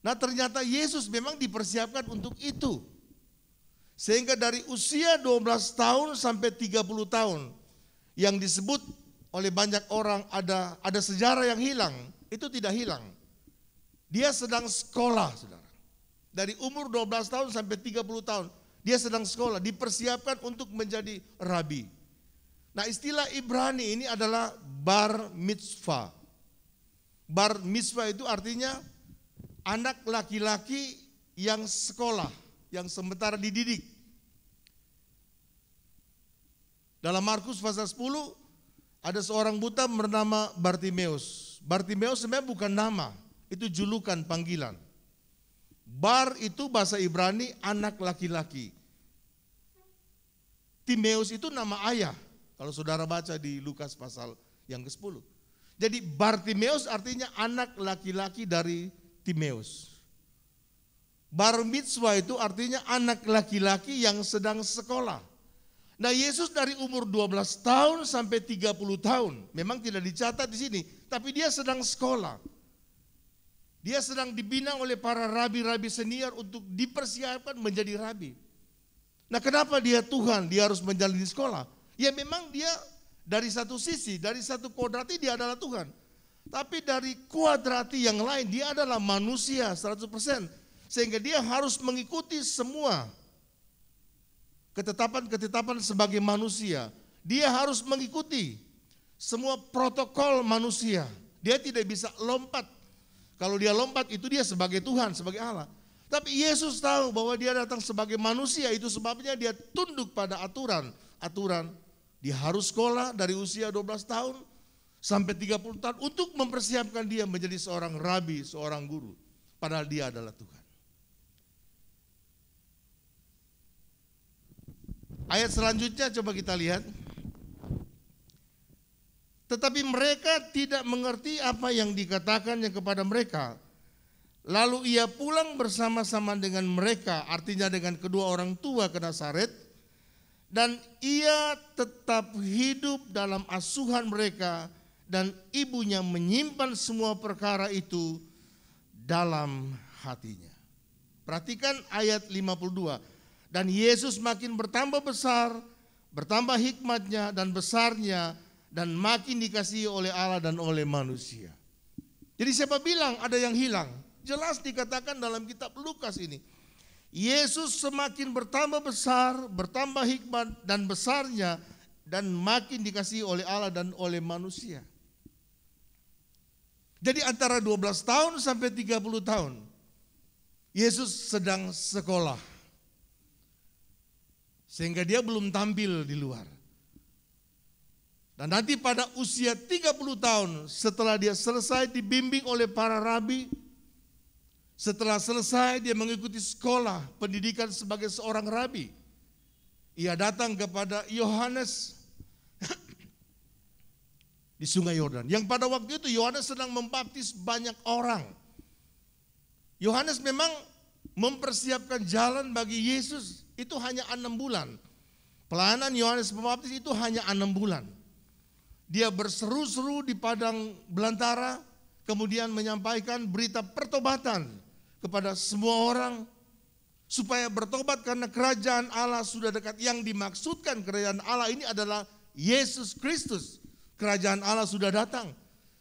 Nah, ternyata Yesus memang dipersiapkan untuk itu. Sehingga dari usia 12 tahun sampai 30 tahun yang disebut oleh banyak orang ada sejarah yang hilang, itu tidak hilang. Dia sedang sekolah, saudara. Dari umur 12 tahun sampai 30 tahun, dia sedang sekolah, dipersiapkan untuk menjadi rabi. Nah, istilah Ibrani ini adalah bar mitzvah. Bar mitzvah itu artinya anak laki-laki yang sekolah, yang sementara dididik. Dalam Markus pasal 10, ada seorang buta bernama Bartimeus. Bartimeus sebenarnya bukan nama, itu julukan panggilan. Bar itu bahasa Ibrani anak laki-laki. Timeus itu nama ayah. Kalau saudara baca di Lukas pasal yang ke-10. Jadi Bartimeus artinya anak laki-laki dari Timeus. Bar mitzvah itu artinya anak laki-laki yang sedang sekolah. Nah, Yesus dari umur 12 tahun sampai 30 tahun, memang tidak dicatat di sini, tapi dia sedang sekolah. Dia sedang dibina oleh para rabi-rabi senior untuk dipersiapkan menjadi rabi. Nah, kenapa dia Tuhan, dia harus menjalani sekolah? Ya memang dia dari satu sisi, dari satu kodrati dia adalah Tuhan. Tapi dari kuadrati yang lain, dia adalah manusia 100%. Sehingga dia harus mengikuti semua ketetapan-ketetapan sebagai manusia. Dia harus mengikuti semua protokol manusia. Dia tidak bisa lompat. Kalau dia lompat itu dia sebagai Tuhan, sebagai Allah. Tapi Yesus tahu bahwa dia datang sebagai manusia, itu sebabnya dia tunduk pada aturan. Dia harus sekolah dari usia 12 tahun sampai 30 tahun untuk mempersiapkan dia menjadi seorang rabi, seorang guru. Padahal dia adalah Tuhan. Ayat selanjutnya coba kita lihat. Tetapi mereka tidak mengerti apa yang dikatakannya kepada mereka. Lalu ia pulang bersama-sama dengan mereka, artinya dengan kedua orang tua ke Nazaret. Dan ia tetap hidup dalam asuhan mereka, dan ibunya menyimpan semua perkara itu dalam hatinya. Perhatikan ayat 52. Dan Yesus makin bertambah besar, bertambah hikmatnya dan besarnya, dan makin dikasihi oleh Allah dan oleh manusia. Jadi siapa bilang ada yang hilang? Jelas dikatakan dalam kitab Lukas ini. Yesus semakin bertambah besar, bertambah hikmat dan besarnya, dan makin dikasihi oleh Allah dan oleh manusia. Jadi antara 12 tahun sampai 30 tahun, Yesus sedang sekolah. Sehingga dia belum tampil di luar. Dan nanti pada usia 30 tahun setelah dia selesai dibimbing oleh para rabi, Setelah selesai dia mengikuti sekolah pendidikan sebagai seorang rabi. Ia datang kepada Yohanes di Sungai Yordan. Yang pada waktu itu Yohanes sedang membaptis banyak orang. Yohanes memang mempersiapkan jalan bagi Yesus itu hanya 6 bulan. Pelayanan Yohanes Pembaptis itu hanya 6 bulan. Dia berseru-seru di padang belantara, kemudian menyampaikan berita pertobatan kepada semua orang supaya bertobat karena kerajaan Allah sudah dekat. Yang dimaksudkan kerajaan Allah ini adalah Yesus Kristus. Kerajaan Allah sudah datang.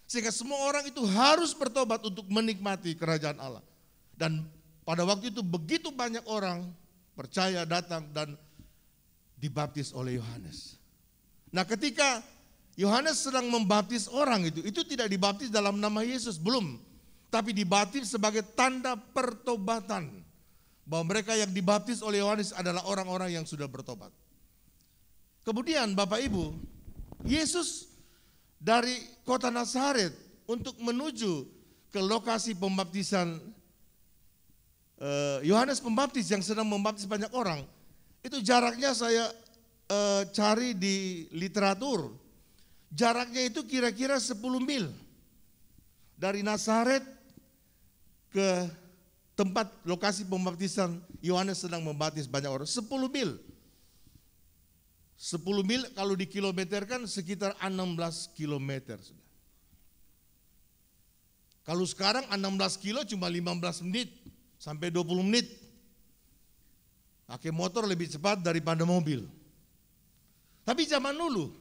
Sehingga semua orang itu harus bertobat untuk menikmati kerajaan Allah. Dan pada waktu itu begitu banyak orang percaya datang dan dibaptis oleh Yohanes. Nah, ketika Yohanes sedang membaptis orang itu tidak dibaptis dalam nama Yesus, belum. Tapi dibaptis sebagai tanda pertobatan. Bahwa mereka yang dibaptis oleh Yohanes adalah orang-orang yang sudah bertobat. Kemudian Bapak Ibu, Yesus dari kota Nazaret untuk menuju ke lokasi pembaptisan Yohanes Pembaptis yang sedang membaptis banyak orang, itu jaraknya saya cari di literatur. Jaraknya itu kira-kira 10 mil dari Nazaret ke tempat lokasi pembaptisan Yohanes sedang membaptis banyak orang. 10 mil. 10 mil kalau dikilometerkan sekitar 16 kilometer. Kalau sekarang 16 kilo cuma 15 menit. Sampai 20 menit. Pakai motor lebih cepat daripada mobil. Tapi zaman dulu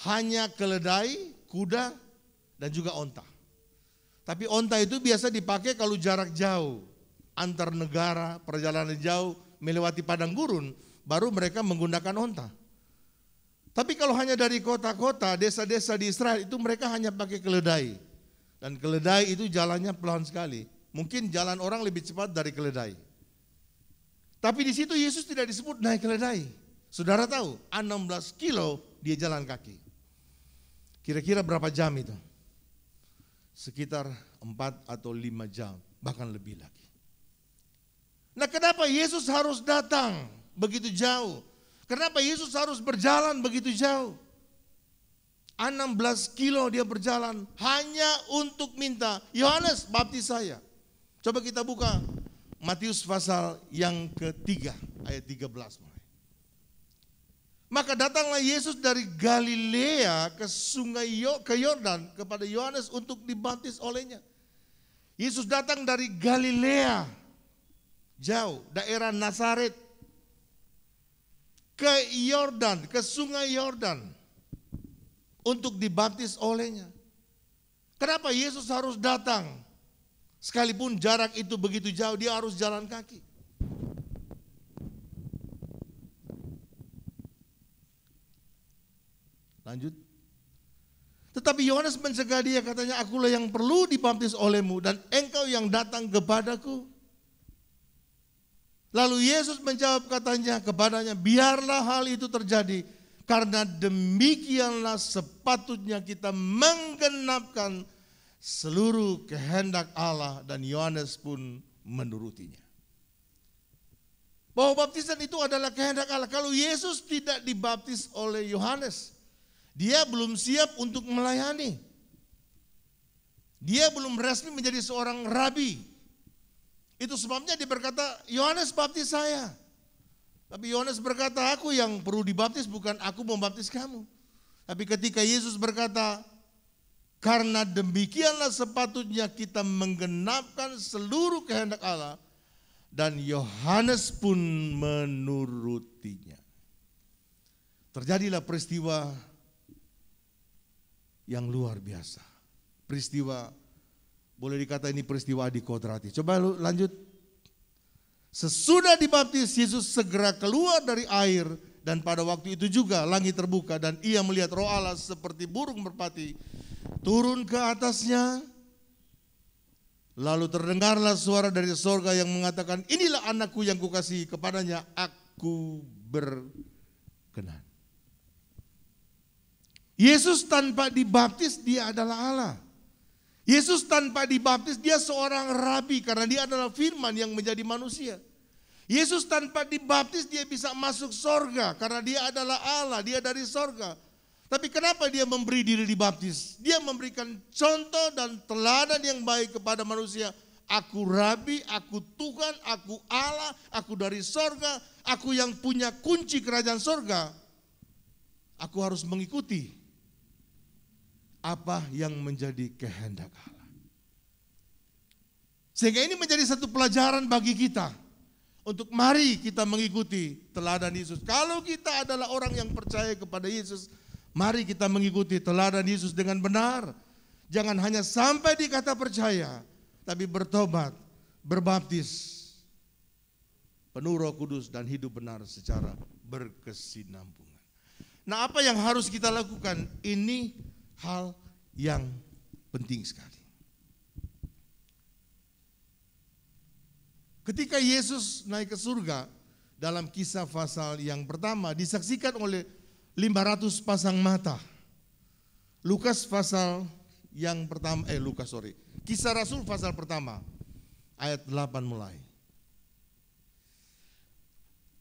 hanya keledai, kuda, dan juga onta. Tapi onta itu biasa dipakai kalau jarak jauh, antar negara, perjalanan jauh, melewati padang gurun, baru mereka menggunakan onta. Tapi kalau hanya dari kota-kota, desa-desa di Israel itu mereka hanya pakai keledai. Dan keledai itu jalannya pelan sekali. Mungkin jalan orang lebih cepat dari keledai. Tapi di situ Yesus tidak disebut naik keledai. Saudara tahu, 16 kilo dia jalan kaki. Kira-kira berapa jam itu? Sekitar 4 atau 5 jam, bahkan lebih lagi. Nah, kenapa Yesus harus datang begitu jauh? Kenapa Yesus harus berjalan begitu jauh? 16 kilo dia berjalan hanya untuk minta, Yohanes baptis saya. Coba kita buka Matius pasal yang ketiga ayat 13. Maka datanglah Yesus dari Galilea ke ke Yordan kepada Yohanes untuk dibaptis olehnya. Yesus datang dari Galilea, jauh, daerah Nazaret, ke Yordan, ke sungai Yordan untuk dibaptis olehnya. Kenapa Yesus harus datang? Sekalipun jarak itu begitu jauh, dia harus jalan kaki. Lanjut. Tetapi Yohanes mencegah dia, katanya, akulah yang perlu dibaptis olehmu dan engkau yang datang kepadaku. Lalu Yesus menjawab kepadanya, biarlah hal itu terjadi, karena demikianlah sepatutnya kita menggenapkan seluruh kehendak Allah, dan Yohanes pun menurutinya. Bahwa baptisan itu adalah kehendak Allah. Kalau Yesus tidak dibaptis oleh Yohanes, dia belum siap untuk melayani. Dia belum resmi menjadi seorang rabi. Itu sebabnya dia berkata, Yohanes baptis saya. Tapi Yohanes berkata, aku yang perlu dibaptis, bukan aku membaptis kamu. Tapi ketika Yesus berkata, karena demikianlah sepatutnya kita menggenapkan seluruh kehendak Allah, dan Yohanes pun menurutinya. Terjadilah peristiwa yang luar biasa. Peristiwa, boleh dikata ini peristiwa adikodrati. Coba lanjut. Sesudah dibaptis, Yesus segera keluar dari air, dan pada waktu itu juga langit terbuka dan ia melihat Roh Allah seperti burung merpati turun ke atasnya. Lalu terdengarlah suara dari sorga yang mengatakan, inilah anakku yang kukasihi, kepadanya aku berkenan. Yesus tanpa dibaptis dia adalah Allah. Yesus tanpa dibaptis dia seorang rabi karena dia adalah firman yang menjadi manusia. Yesus tanpa dibaptis dia bisa masuk sorga karena dia adalah Allah, dia dari sorga. Tapi kenapa dia memberi diri dibaptis? Dia memberikan contoh dan teladan yang baik kepada manusia. Aku rabi, aku Tuhan, aku Allah, aku dari sorga, aku yang punya kunci kerajaan sorga. Aku harus mengikuti apa yang menjadi kehendak Allah. Sehingga ini menjadi satu pelajaran bagi kita. Untuk mari kita mengikuti teladan Yesus. Kalau kita adalah orang yang percaya kepada Yesus, mari kita mengikuti teladan Yesus dengan benar. Jangan hanya sampai di kata percaya, tapi bertobat, berbaptis, penuh Roh Kudus dan hidup benar secara berkesinambungan. Nah, apa yang harus kita lakukan? Ini hal yang penting sekali. Ketika Yesus naik ke surga, dalam kisah pasal yang pertama disaksikan oleh 500 pasang mata. Lukas pasal yang pertama, Kisah Rasul pasal pertama, ayat 8 mulai.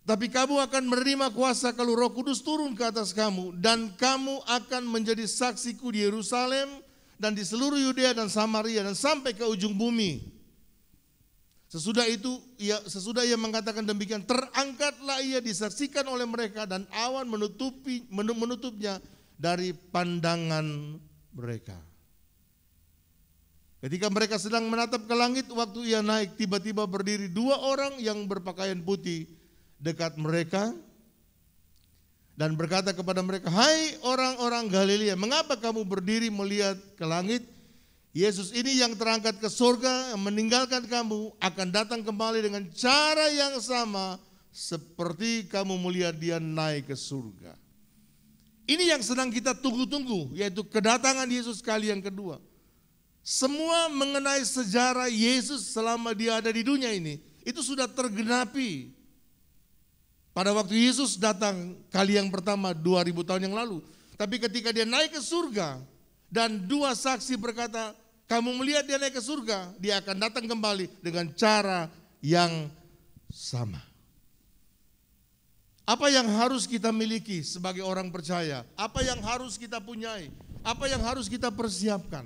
Tapi kamu akan menerima kuasa kalau Roh Kudus turun ke atas kamu, dan kamu akan menjadi saksiku di Yerusalem dan di seluruh Yudea dan Samaria dan sampai ke ujung bumi. Sesudah ia mengatakan demikian, terangkatlah ia disaksikan oleh mereka dan awan menutupnya dari pandangan mereka. Ketika mereka sedang menatap ke langit, waktu ia naik, tiba-tiba berdiri 2 orang yang berpakaian putih dekat mereka dan berkata kepada mereka, hai orang-orang Galilea, mengapa kamu berdiri melihat ke langit? Yesus ini yang terangkat ke surga, yang meninggalkan kamu, akan datang kembali dengan cara yang sama seperti kamu melihat dia naik ke surga. Ini yang sedang kita tunggu-tunggu, yaitu kedatangan Yesus kali yang kedua. Semua mengenai sejarah Yesus selama dia ada di dunia ini, itu sudah tergenapi. Pada waktu Yesus datang kali yang pertama 2000 tahun yang lalu. Tapi ketika dia naik ke surga dan 2 saksi berkata, kamu melihat dia naik ke surga, dia akan datang kembali dengan cara yang sama. Apa yang harus kita miliki sebagai orang percaya? Apa yang harus kita punyai? Apa yang harus kita persiapkan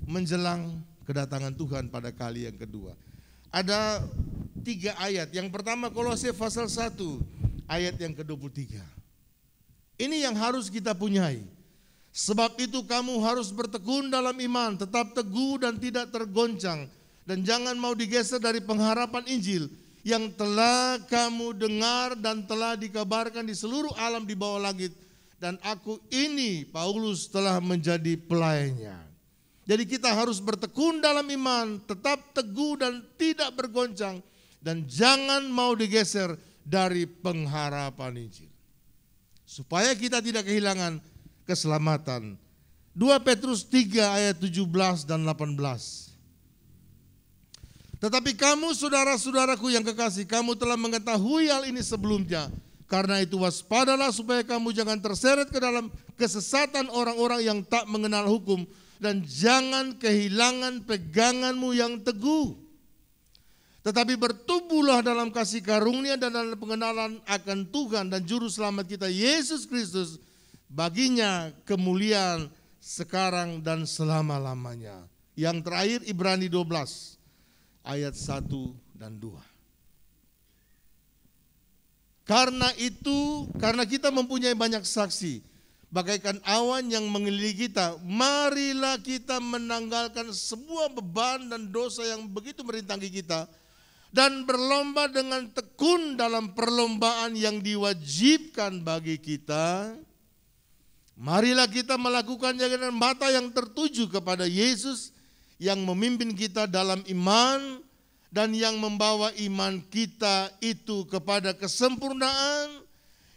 menjelang kedatangan Tuhan pada kali yang kedua? Ada 3 ayat. Yang pertama Kolose pasal 1 ayat yang ke-23. Ini yang harus kita punyai. Sebab itu kamu harus bertekun dalam iman, tetap teguh dan tidak tergoncang, dan jangan mau digeser dari pengharapan Injil yang telah kamu dengar dan telah dikabarkan di seluruh alam di bawah langit. Dan aku ini, Paulus, telah menjadi pelayannya. Jadi kita harus bertekun dalam iman, tetap teguh dan tidak bergoncang, dan jangan mau digeser dari pengharapan Injil. Supaya kita tidak kehilangan keselamatan. 2 Petrus 3 ayat 17 dan 18. Tetapi kamu saudara-saudaraku yang kekasih, kamu telah mengetahui hal ini sebelumnya. Karena itu waspadalah supaya kamu jangan terseret ke dalam kesesatan orang-orang yang tak mengenal hukum. Dan jangan kehilangan peganganmu yang teguh. Tetapi bertumbuhlah dalam kasih karunia dan dalam pengenalan akan Tuhan dan Juru Selamat kita Yesus Kristus. Baginya kemuliaan sekarang dan selama-lamanya. Yang terakhir Ibrani 12 ayat 1 dan 2. Karena kita mempunyai banyak saksi, bagaikan awan yang mengelilingi kita, marilah kita menanggalkan semua beban dan dosa yang begitu merintangi kita, dan berlomba dengan tekun dalam perlombaan yang diwajibkan bagi kita. Marilah kita melakukannya dengan mata yang tertuju kepada Yesus yang memimpin kita dalam iman dan yang membawa iman kita itu kepada kesempurnaan,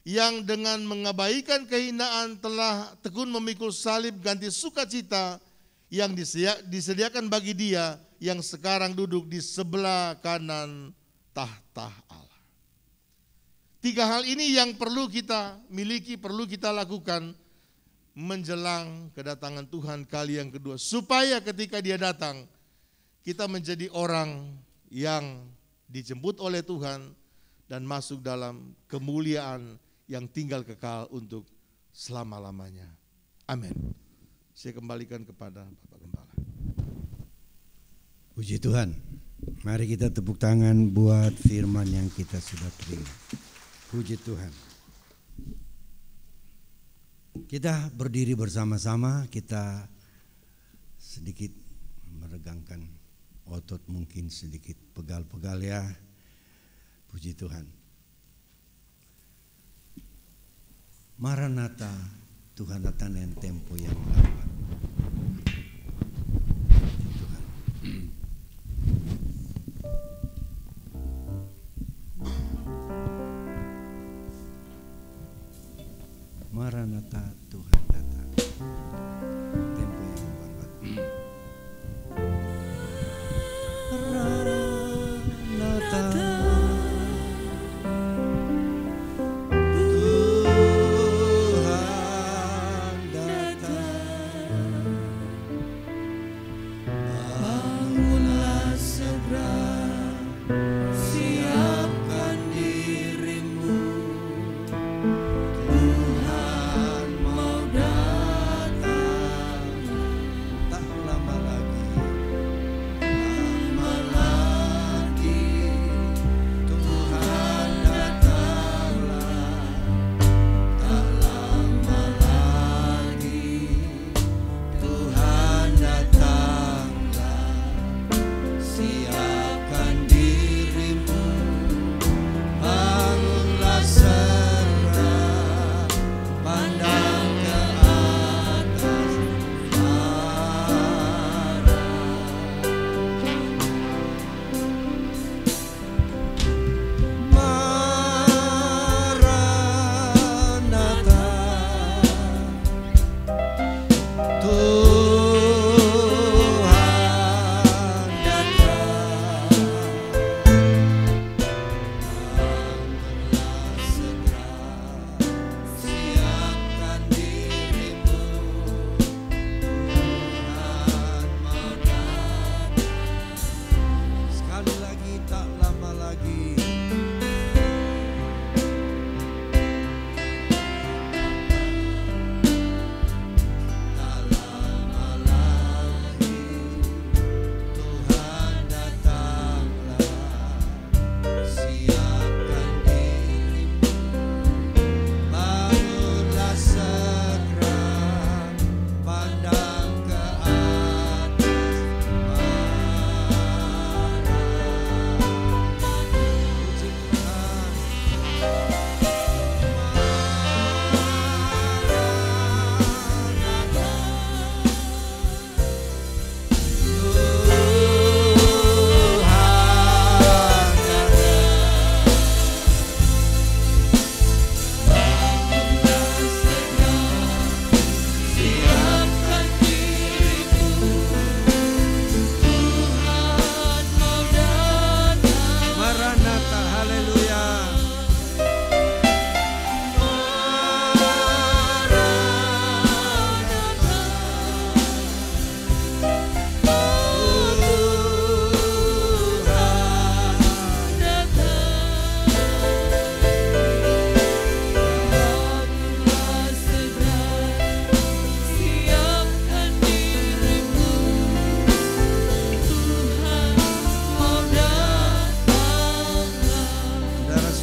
yang dengan mengabaikan kehinaan telah tekun memikul salib ganti sukacita yang disediakan bagi Dia yang sekarang duduk di sebelah kanan tahta Allah. 3 hal ini yang perlu kita miliki, perlu kita lakukan menjelang kedatangan Tuhan kali yang kedua. Supaya ketika dia datang, kita menjadi orang yang dijemput oleh Tuhan dan masuk dalam kemuliaan yang tinggal kekal untuk selama-lamanya. Amin. Saya kembalikan kepada Bapak Gembala. Puji Tuhan. Mari kita tepuk tangan buat firman yang kita sudah terima. Puji Tuhan. Kita berdiri bersama-sama, kita sedikit meregangkan otot, mungkin sedikit pegal-pegal ya. Puji Tuhan. Maranatha, Tuhan datang dengan tempo yang lambat. Tuhan. Maranatha, Tuhan datang. Tempo yang lambat. Maranatha.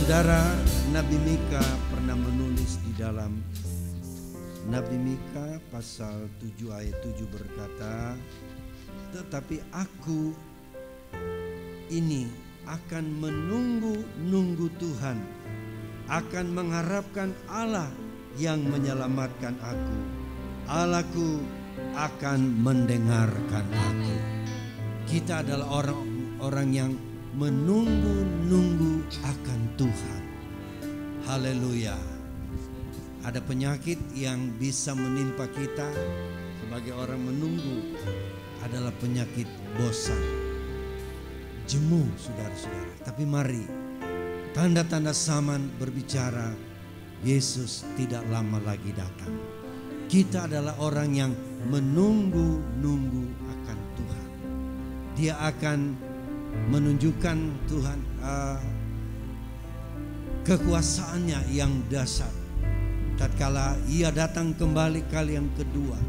Saudara, Nabi Mika pernah menulis di dalam Nabi Mika pasal 7 ayat 7 berkata, tetapi aku ini akan menunggu Tuhan, akan mengharapkan Allah yang menyelamatkan aku. Allahku akan mendengarkan aku. Kita adalah orang-orang yang menunggu akan Tuhan. Haleluya. Ada penyakit yang bisa menimpa kita sebagai orang menunggu, adalah penyakit bosan, jemu, saudara-saudara. Tapi mari, tanda-tanda zaman berbicara, Yesus tidak lama lagi datang. Kita adalah orang yang menunggu-nunggu akan Tuhan. Dia akan menunjukkan Tuhan kekuasaannya yang dahsyat. Tatkala ia datang kembali kali yang kedua,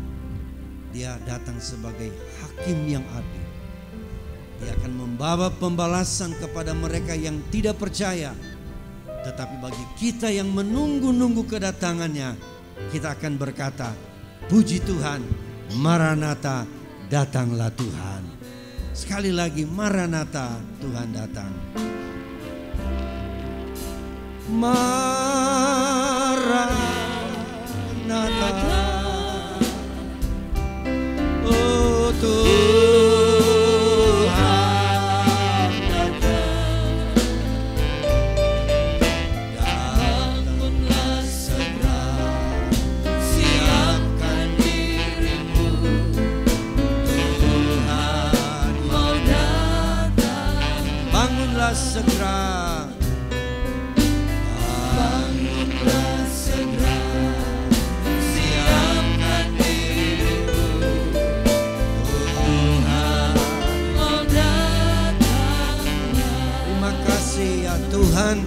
dia datang sebagai hakim yang adil. Dia akan membawa pembalasan kepada mereka yang tidak percaya. Tetapi bagi kita yang menunggu-nunggu kedatangannya, kita akan berkata, puji Tuhan, Maranatha, datanglah Tuhan. Sekali lagi, Maranatha, Tuhan datang. Maranatha, oh Tuhan datang. Bangunlah segera, siapkan dirimu, Tuhan mau datang. Bangunlah segera, bangunlah segera, siapkan dirimu, Tuhan mau datang. Terima kasih ya Tuhan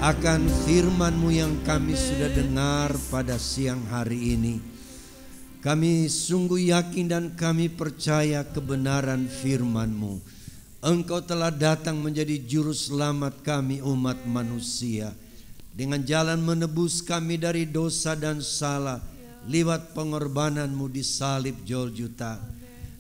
akan firman-Mu yang kami sudah dengar pada siang hari ini. Kami sungguh yakin dan kami percaya kebenaran firman-Mu. Engkau telah datang menjadi juru selamat kami umat manusia, dengan jalan menebus kami dari dosa dan salah lewat pengorbanan-Mu di salib Golgota.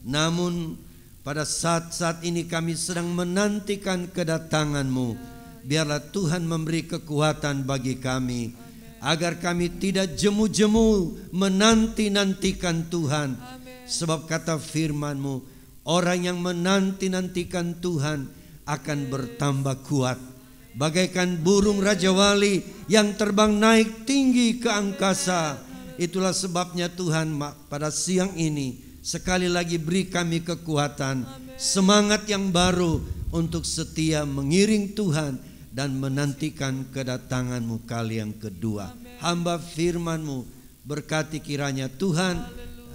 Namun pada saat-saat ini kami sedang menantikan kedatangan-Mu. Biarlah Tuhan memberi kekuatan bagi kami, agar kami tidak jemu-jemu menanti-nantikan Tuhan. Sebab kata firman-Mu, orang yang menanti-nantikan Tuhan akan bertambah kuat, bagaikan burung Raja Wali yang terbang naik tinggi ke angkasa. Itulah sebabnya Tuhan pada siang ini sekali lagi beri kami kekuatan, semangat yang baru untuk setia mengiring Tuhan dan menantikan kedatangan-Mu kali yang kedua. Hamba firman-Mu berkati kiranya Tuhan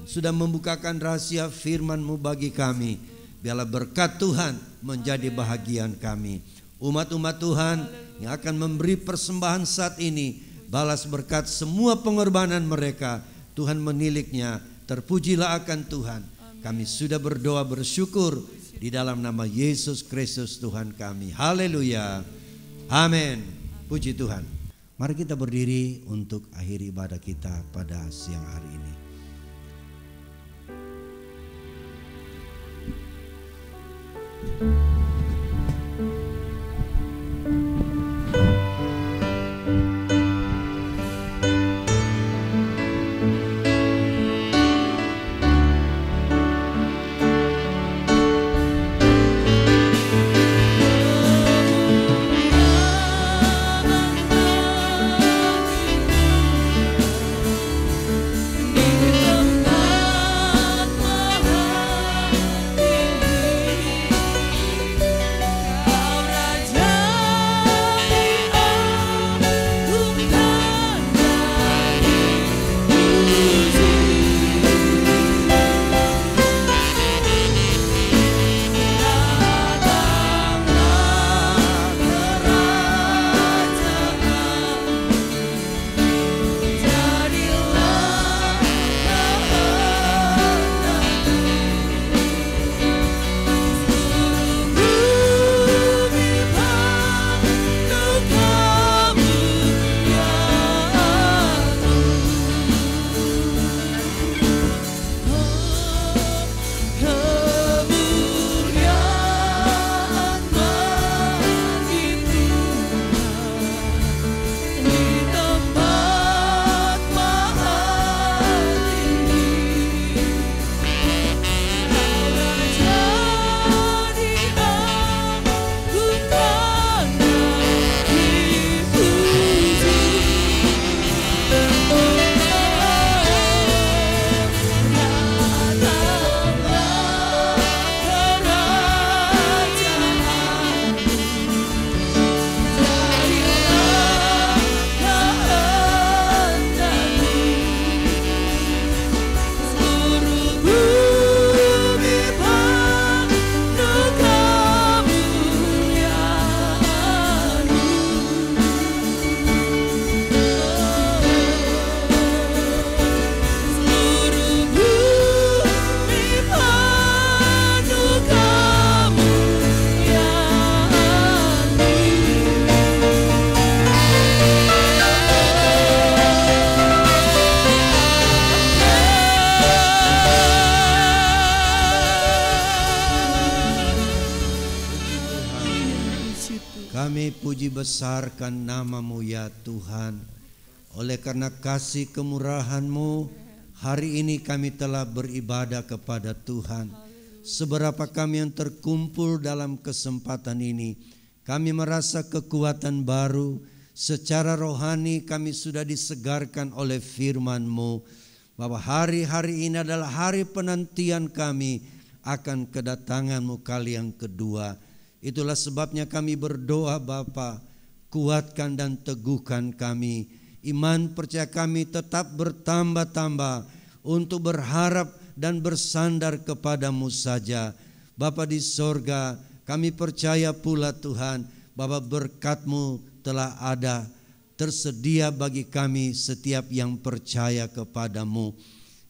sudah membukakan rahasia firman-Mu bagi kami. Biarlah berkat Tuhan menjadi bahagian kami. Umat-umat Tuhan yang akan memberi persembahan saat ini, balas berkat semua pengorbanan mereka. Tuhan meniliknya. Terpujilah akan Tuhan. Kami sudah berdoa bersyukur di dalam nama Yesus Kristus Tuhan kami. Haleluya. Amin. Puji Tuhan. Mari kita berdiri untuk akhir ibadah kita pada siang hari ini. Kami puji besarkan nama-Mu ya Tuhan. Oleh karena kasih kemurahan-Mu, hari ini kami telah beribadah kepada Tuhan. Seberapa kami yang terkumpul dalam kesempatan ini, kami merasa kekuatan baru. Secara rohani kami sudah disegarkan oleh firman-Mu, bahwa hari-hari ini adalah hari penantian kami akan kedatangan-Mu kali yang kedua. Itulah sebabnya kami berdoa Bapa, kuatkan dan teguhkan kami. Iman percaya kami tetap bertambah-tambah untuk berharap dan bersandar kepada-Mu saja. Bapa di sorga, kami percaya pula Tuhan, bahwa berkat-Mu telah ada, tersedia bagi kami setiap yang percaya kepada-Mu.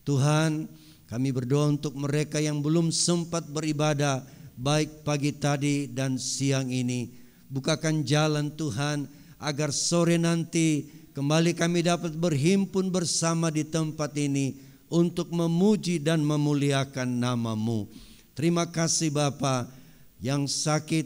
Tuhan, kami berdoa untuk mereka yang belum sempat beribadah, baik pagi tadi dan siang ini. Bukakan jalan Tuhan, agar sore nanti kembali kami dapat berhimpun bersama di tempat ini untuk memuji dan memuliakan nama-Mu. Terima kasih Bapa. Yang sakit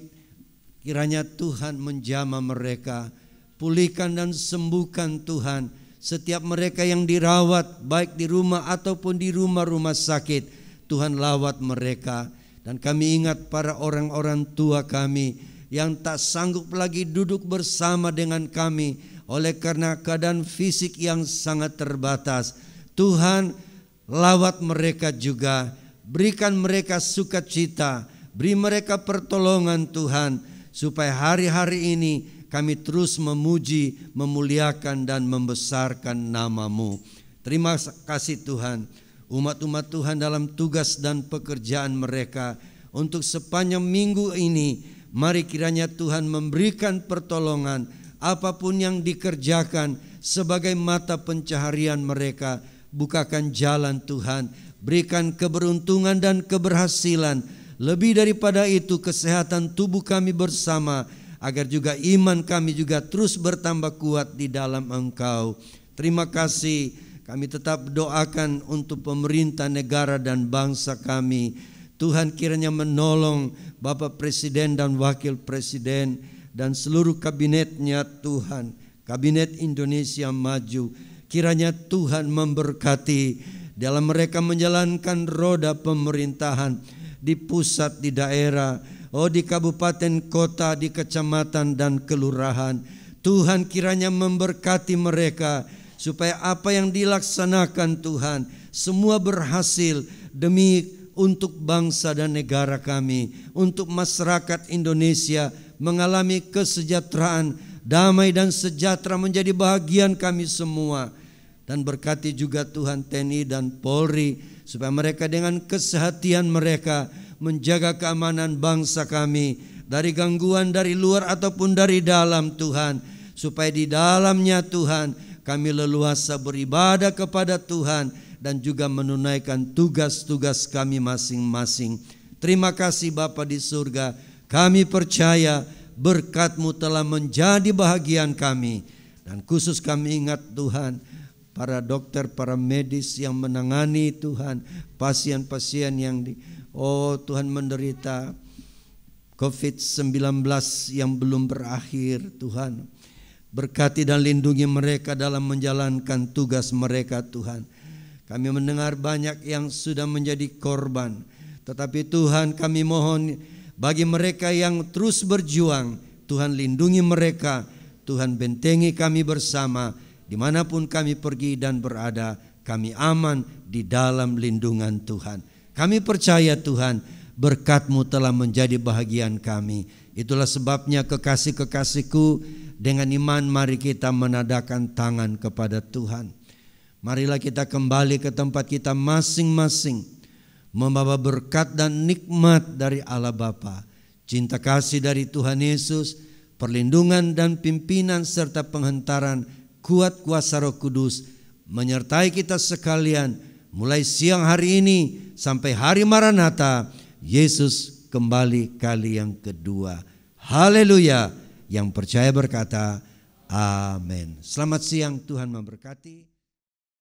kiranya Tuhan menjamah mereka, pulihkan dan sembuhkan Tuhan. Setiap mereka yang dirawat baik di rumah ataupun di rumah-rumah sakit, Tuhan lawat mereka. Dan kami ingat para orang-orang tua kami yang tak sanggup lagi duduk bersama dengan kami oleh karena keadaan fisik yang sangat terbatas. Tuhan, lawat mereka juga, berikan mereka sukacita, beri mereka pertolongan Tuhan, supaya hari-hari ini kami terus memuji, memuliakan dan membesarkan nama-Mu. Terima kasih Tuhan. Umat-umat Tuhan dalam tugas dan pekerjaan mereka untuk sepanjang minggu ini, mari kiranya Tuhan memberikan pertolongan apapun yang dikerjakan sebagai mata pencaharian mereka. Bukakan jalan Tuhan, berikan keberuntungan dan keberhasilan. Lebih daripada itu, kesehatan tubuh kami bersama, agar juga iman kami juga terus bertambah kuat di dalam Engkau. Terima kasih. Kami tetap doakan untuk pemerintah negara dan bangsa kami. Tuhan kiranya menolong Bapak Presiden dan Wakil Presiden dan seluruh kabinetnya Tuhan. Kabinet Indonesia Maju. Kiranya Tuhan memberkati dalam mereka menjalankan roda pemerintahan di pusat, di daerah, di kabupaten, kota, di kecamatan dan kelurahan. Tuhan kiranya memberkati mereka, supaya apa yang dilaksanakan Tuhan semua berhasil demi untuk bangsa dan negara kami, untuk masyarakat Indonesia mengalami kesejahteraan, damai dan sejahtera menjadi bahagian kami semua. Dan berkati juga Tuhan TNI dan Polri, supaya mereka dengan kesehatian mereka menjaga keamanan bangsa kami dari gangguan dari luar ataupun dari dalam Tuhan, supaya di dalamnya Tuhan kami leluasa beribadah kepada Tuhan dan juga menunaikan tugas-tugas kami masing-masing. Terima kasih Bapa di surga. Kami percaya berkat-Mu telah menjadi bahagian kami. Dan khusus kami ingat Tuhan, para dokter, para medis yang menangani Tuhan, pasien-pasien yang Tuhan menderita COVID-19 yang belum berakhir Tuhan. Berkati dan lindungi mereka dalam menjalankan tugas mereka Tuhan. Kami mendengar banyak yang sudah menjadi korban, tetapi Tuhan kami mohon bagi mereka yang terus berjuang, Tuhan lindungi mereka, Tuhan bentengi kami bersama. Dimanapun kami pergi dan berada, kami aman di dalam lindungan Tuhan. Kami percaya Tuhan, berkat-Mu telah menjadi bahagian kami. Itulah sebabnya kekasih-kekasihku, dengan iman mari kita menadahkan tangan kepada Tuhan. Marilah kita kembali ke tempat kita masing-masing, membawa berkat dan nikmat dari Allah Bapa, cinta kasih dari Tuhan Yesus, perlindungan dan pimpinan serta penghentaran kuat kuasa Roh Kudus menyertai kita sekalian mulai siang hari ini sampai hari Maranatha, Yesus kembali kali yang kedua. Haleluya. Yang percaya berkata amin. Selamat siang, Tuhan memberkati.